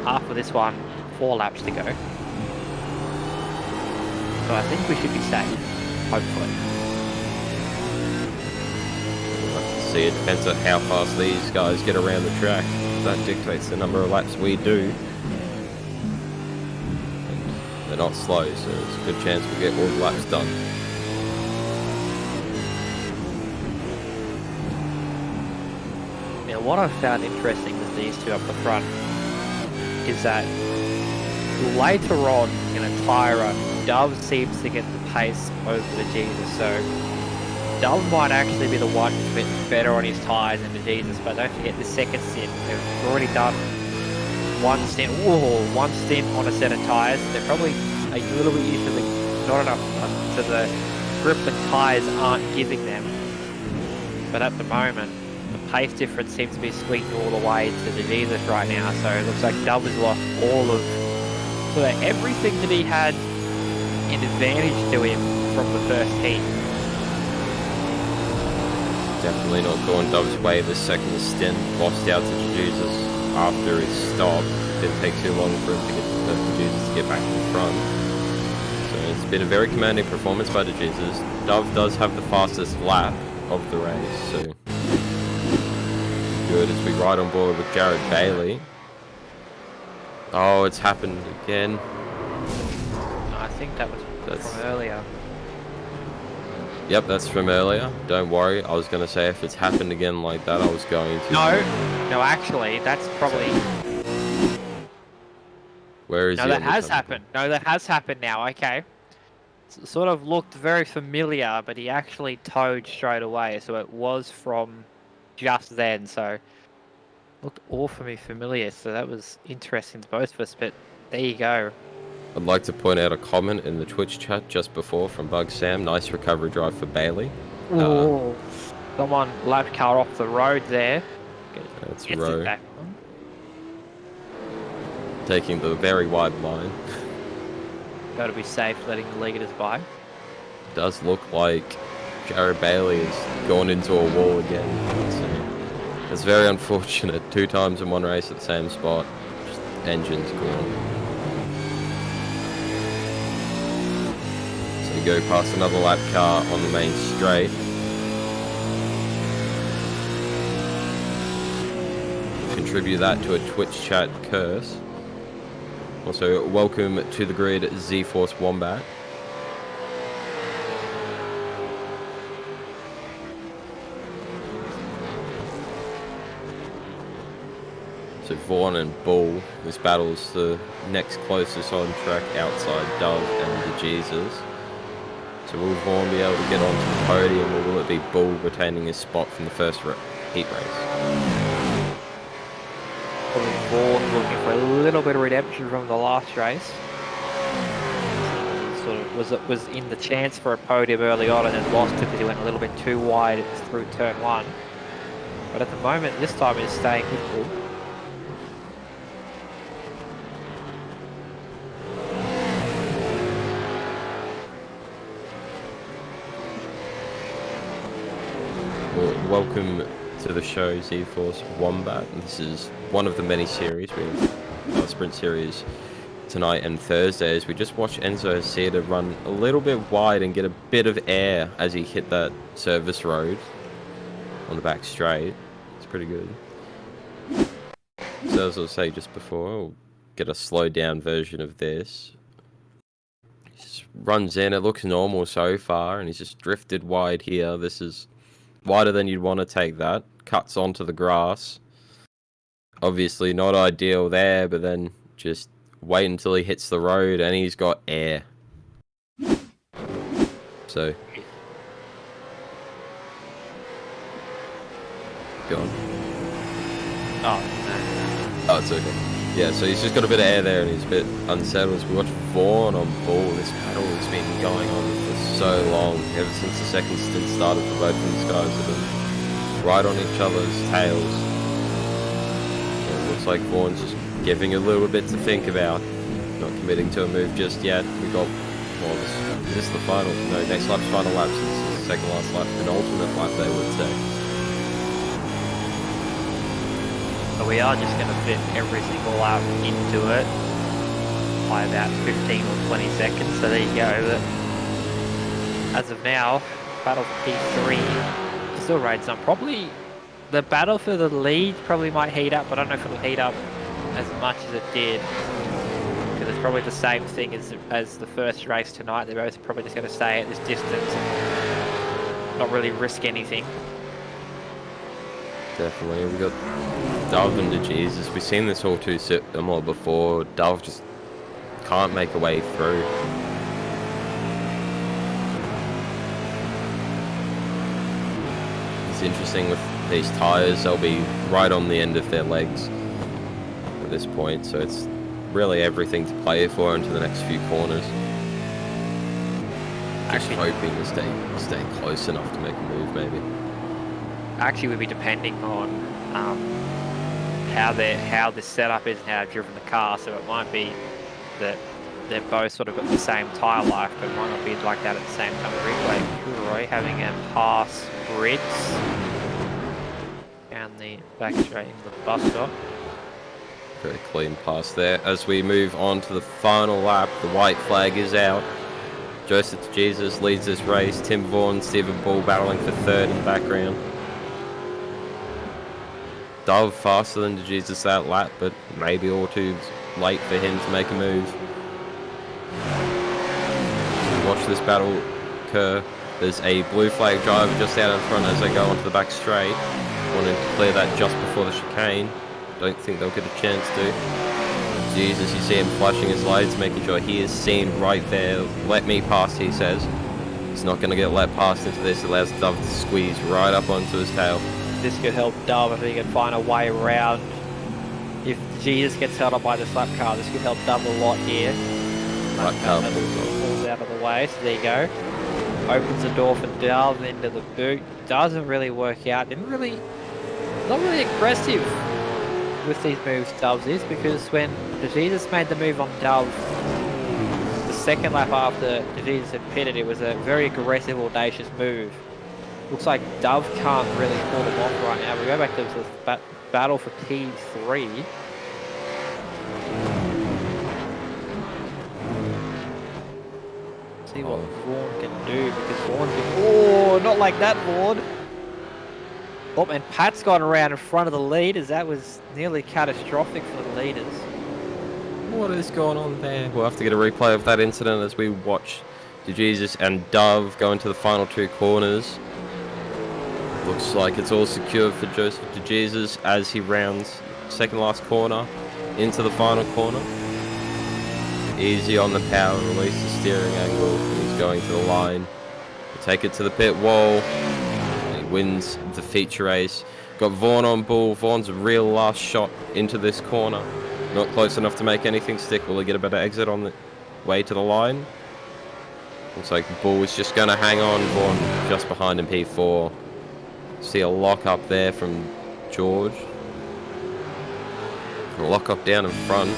[SPEAKER 3] half of this one, 4 laps to go. So I think we should be safe, hopefully.
[SPEAKER 2] We'll have to see. It depends on how fast these guys get around the track. That dictates the number of laps we do. And they're not slow, so it's a good chance we'll get all the laps done.
[SPEAKER 3] Now what I've found interesting with these two up the front is that later on in a tyre run, Dove seems to get the pace over the Jesus. So Dove might actually be the one a bit better on his tyres than the Jesus. But don't forget the second stint. They've already done one stint. Whoa, one stint on a set of tyres. They're probably a little bit used to the not enough to the grip the tyres aren't giving them. But at the moment, the pace difference seems to be sweeping all the way to the Jesus right now. So it looks like Dove has lost all of everything that he had in advantage to him from the first heat.
[SPEAKER 2] Definitely not going Dove's way this second stint. Lost out to Jesus after his stop. Didn't take too long for him to get the Jesus to get back in front. So it's been a very commanding performance by the Jesus. Dove does have the fastest lap of the race, so good as we ride on board with Jared Bailey. Oh, it's happened again.
[SPEAKER 3] I think that was from earlier.
[SPEAKER 2] Yep, that's from earlier. Don't worry. I was going to say if it's happened again like that, I was going to...
[SPEAKER 3] No, actually, that's probably...
[SPEAKER 2] Where is he?
[SPEAKER 3] No, that has happened. No, that has happened now. Okay. It sort of looked very familiar, but he actually towed straight away, so it was from just then. So looked awfully familiar. So that was interesting to both of us. But there you go.
[SPEAKER 2] I'd like to point out a comment in the Twitch chat just before from Bug Sam. Nice recovery drive for Bailey.
[SPEAKER 3] Someone lap car off the road there.
[SPEAKER 2] That's Rowe. Taking the very wide line.
[SPEAKER 3] Got to be safe letting the leaders by.
[SPEAKER 2] Does look like Jared Bailey has gone into a wall again. So it's very unfortunate. 2 times in one race at the same spot. Just engine's gone. So you go past another lap car on the main straight. Contribute that to a Twitch chat curse. Also, welcome to the grid, Z-Force Wombat. So Vaughn and Bull, this battle's the next closest on track outside Dove and the Jesus. So will Vaughn be able to get onto the podium, or will it be Bull retaining his spot from the first heat race?
[SPEAKER 3] Probably Vaughn looking for a little bit of redemption from the last race. Sort of was in the chance for a podium early on and then lost it because he went a little bit too wide through turn 1. But at the moment, this time he's staying with Bull.
[SPEAKER 2] Well, welcome to the show, Z-Force Wombat. This is one of the many series. We have our sprint series tonight and Thursday as we just watch Enzo Hacida run a little bit wide and get a bit of air as he hit that service road on the back straight. It's pretty good. So as I was saying just before, we'll get a slowed down version of this. He just runs in, it looks normal so far, and he's just drifted wide here. This is wider than you'd want to take that. Cuts onto the grass. Obviously not ideal there, but then just wait until he hits the road and he's got air. So go on. Oh, it's okay. Yeah, so he's just got a bit of air there and he's a bit unsettled. As we watch Vaughn on Bull, this battle has been going on for so long, ever since the second stint started for both of these guys. Have been right on each other's tails. So it looks like Vaughn's just giving a little bit to think about, not committing to a move just yet. We got, well, is this the final? No, next lap's final lap, so this is the second last lap, penultimate lap they would say.
[SPEAKER 3] So we are just going to fit every single lap into it by about 15 or 20 seconds, so there you go. But as of now, battle for P3 still rides on. Probably the battle for the lead probably might heat up, but I don't know if it'll heat up as much as it did, because it's probably the same thing as the first race tonight. They're both probably just going to stay at this distance and not really risk anything.
[SPEAKER 2] Definitely. We got Dove and the Jesus. We've seen this all too similar before. Dove just can't make a way through. It's interesting with these tyres, they'll be right on the end of their legs at this point, so it's really everything to play for into the next few corners. Just hoping to stay close enough to make a move, maybe.
[SPEAKER 3] Actually, would be depending on how the setup is and how they've driven the car. So it might be that they've both sort of got the same tyre life, but it might not be like that at the same time. Replay Roy having a pass Ritz down the back straight into the bus stop.
[SPEAKER 2] Very clean pass there. As we move on to the final lap, the white flag is out. Joseph Jesus leads this race. Tim Vaughan, Stephen Ball battling for third in the background. Dove faster than Jesus that lap, but maybe all too late for him to make a move. Watch this battle occur. There's a blue flag driver just out in front as they go onto the back straight. Wanting to clear that just before the chicane. Don't think they'll get a chance to. Jesus, you see him flashing his lights, making sure he is seen right there. Let me pass, he says. He's not going to get let past into this. Allows Dove to squeeze right up onto his tail.
[SPEAKER 3] This could help Dove if he can find a way around. If Jesus gets held up by the slap car, this could help Dove a lot here.
[SPEAKER 2] Right car
[SPEAKER 3] pulls out of the way, so there you go. Opens the door for Dove into the boot. Doesn't really work out. Not really aggressive with these moves, Doves is, because when Jesus made the move on Dove, the second lap after Jesus had pitted, it was a very aggressive, audacious move. Looks like Dove can't really pull them off right now. We go back to the battle for P3. See what Vaughan can do, because Vaughan can... Oh, not like that, Vaughan! Oh, and Pat's gone around in front of the leaders. That was nearly catastrophic for the leaders.
[SPEAKER 2] What is going on there? We'll have to get a replay of that incident as we watch DeJesus and Dove go into the final two corners. Looks like it's all secured for Joseph DeJesus as he rounds second last corner into the final corner. Easy on the power, release the steering angle. He's going to the line. We'll take it to the pit wall. Wins the feature race. Got Vaughan on Bull. Vaughan's real last shot into this corner. Not close enough to make anything stick. Will he get a better exit on the way to the line? Looks like Bull is just going to hang on. Vaughan just behind him, P4. See a lock up there from George. A lock up down in front.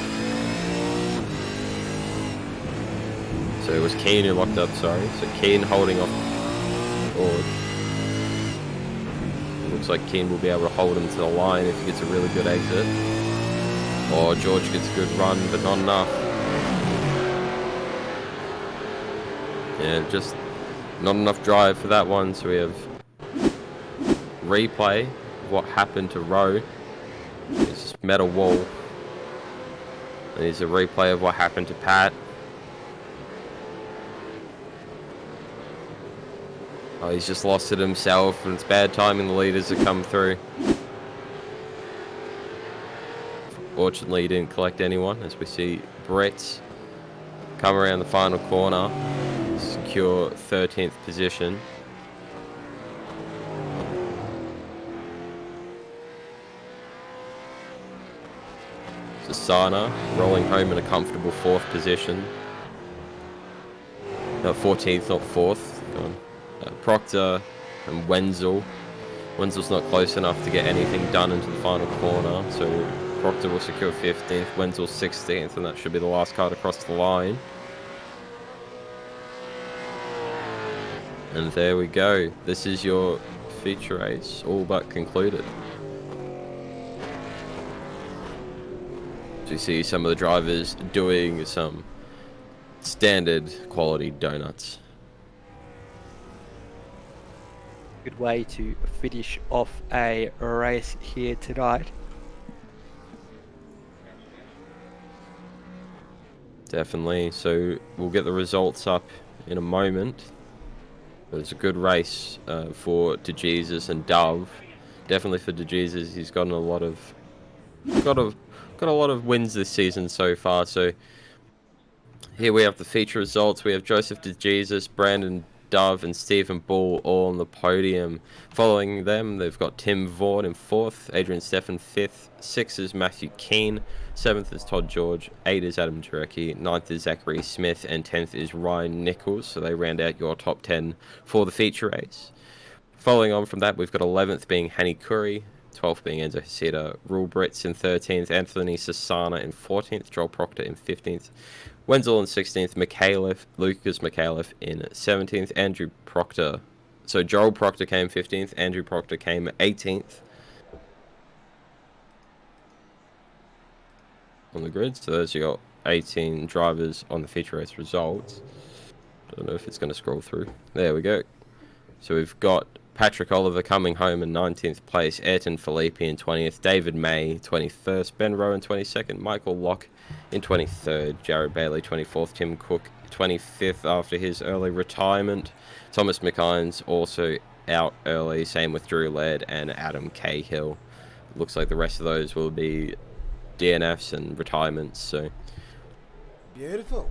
[SPEAKER 2] So it was Keane who locked up, sorry. So Keane holding off George. Looks like Keane will be able to hold him to the line if he gets a really good exit. Or George gets a good run, but not enough. Yeah, just not enough drive for that one. So we have replay of what happened to Rowe. He's just met a wall. And here's a replay of what happened to Pat. Oh, he's just lost it himself, and it's bad timing the leaders to come through. Fortunately, he didn't collect anyone, as we see Brett come around the final corner, secure 13th position. Sasana rolling home in a comfortable 4th position. No, 14th, not 4th. Go on. Proctor and Wenzel. Wenzel's not close enough to get anything done into the final corner, so Proctor will secure 15th, Wenzel 16th, and that should be the last car to cross the line. And there we go. This is your feature race, all but concluded. So you see some of the drivers doing some standard quality donuts.
[SPEAKER 3] Good way to finish off a race here tonight.
[SPEAKER 2] Definitely. So we'll get the results up in a moment. It was a good race for DeJesus and Dove. Definitely for DeJesus, he's gotten a lot of got a lot of wins this season so far. So Here we have the feature results. We have Joseph DeJesus, Brandon Dove, and Stephen Bull all on the podium. Following them, they've got Tim Vaughan in 4th, Adrian Stefan 5th, 6th is Matthew Keane, 7th is Todd George, 8th is Adam Jarecki, 9th is Zachary Smith, and 10th is Ryan Nichols. So they round out your top 10 for the feature race. Following on from that, we've got 11th being Hani Curry, 12th being Enzo Heseda, Rule Brits in 13th, Anthony Sassana in 14th, Joel Proctor in 15th, Wenzel in 16th, Lucas Mikhailov in 17th, Andrew Proctor. So Joel Proctor came 15th, Andrew Proctor came 18th on the grid. So there's you got 18 drivers on the feature race results. Don't know if it's going to scroll through. There we go. So we've got Patrick Oliver coming home in 19th place, Ayrton Filippi in 20th, David May 21st, Ben Rowe in 22nd, Michael Locke in 23rd, Jared Bailey 24th, Tim Cook 25th after his early retirement, Thomas McInes also out early, same with Drew Laird and Adam Cahill. Looks like the rest of those will be DNFs and retirements. So
[SPEAKER 1] Beautiful.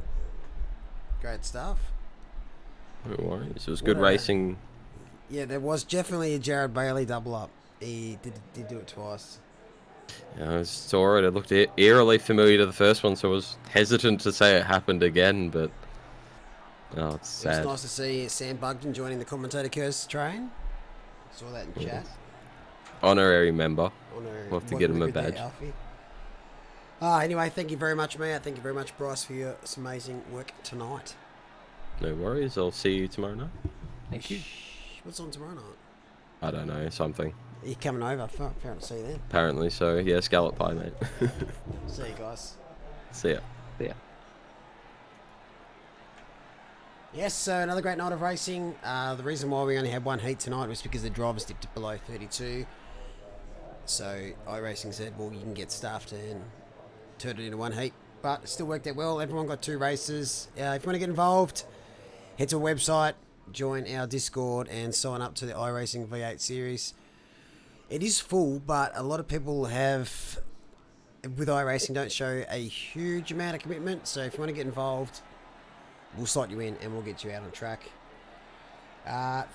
[SPEAKER 1] Great stuff.
[SPEAKER 2] no worries. It was good racing.
[SPEAKER 1] Yeah, there was definitely a Jared Bailey double up. He did do it twice.
[SPEAKER 2] Yeah, I saw it. It looked eerily familiar to the first one, so I was hesitant to say it happened again, but oh, it's sad.
[SPEAKER 1] It's nice to see Sam Bugden joining the commentator curse train. Saw that in chat.
[SPEAKER 2] Honorary member.
[SPEAKER 1] Honorary.
[SPEAKER 2] We'll have to get him a
[SPEAKER 1] There,
[SPEAKER 2] badge.
[SPEAKER 1] Alfie. Anyway, thank you very much, Mia. Thank you very much, Bryce, for your amazing work tonight.
[SPEAKER 2] No worries. I'll see you tomorrow night.
[SPEAKER 3] Thank you.
[SPEAKER 1] What's on tomorrow night?
[SPEAKER 2] I don't know, something.
[SPEAKER 1] Are you coming over? Fair to see you then.
[SPEAKER 2] Apparently so. Yeah, scallop pie, mate.
[SPEAKER 1] See you guys.
[SPEAKER 2] See ya.
[SPEAKER 3] Yeah.
[SPEAKER 1] Yes, so another great night of racing. The reason why we only had one heat tonight was because the drivers dipped it below 32. So Iracing said, well, you can get staff to and turn it into one heat. But it still worked out well. Everyone got 2 races. If you want to get involved, head to a website, join our Discord, and sign up to the Iracing V8 series. It is full, but a lot of people have, with iRacing, don't show a huge amount of commitment. So if you want to get involved, we'll slot you in and we'll get you out on track.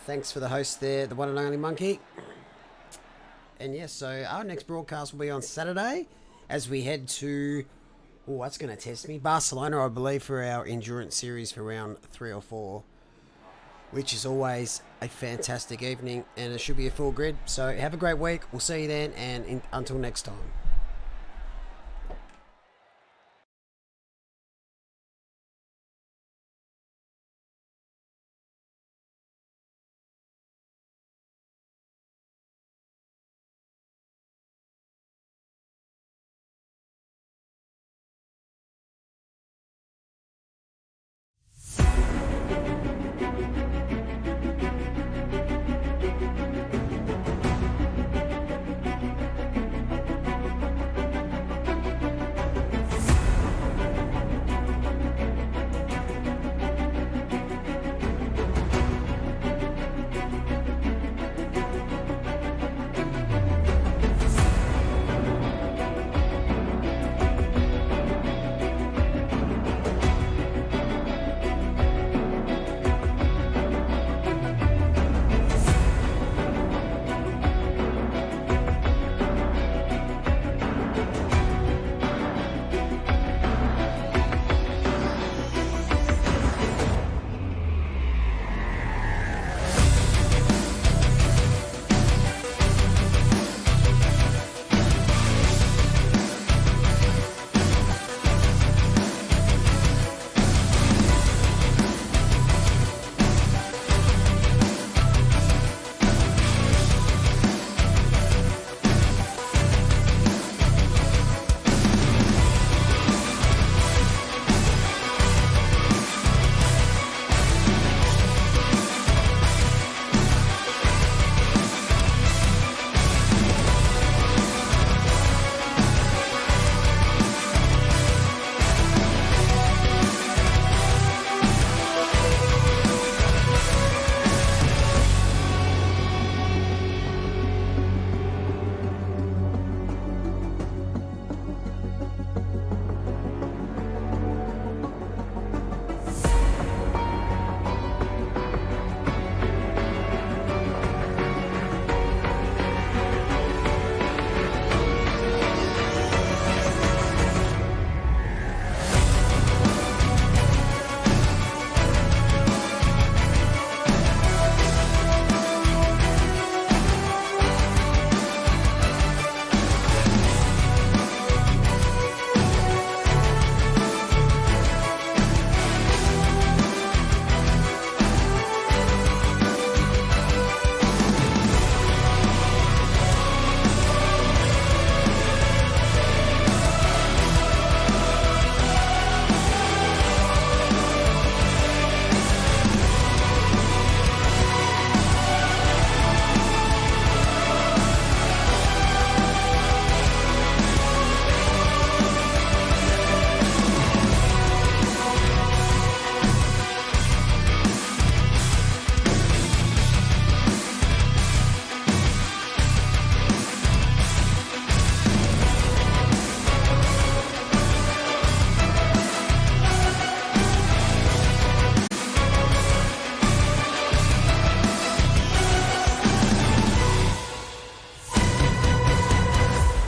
[SPEAKER 1] Thanks for the host there, the one and only Monkey. And yes, so our next broadcast will be on Saturday as we head to, oh, that's going to test me, Barcelona, I believe, for our endurance series for round 3 or 4, which is always a fantastic evening, and it should be a full grid. So have a great week. We'll see you then, and until next time.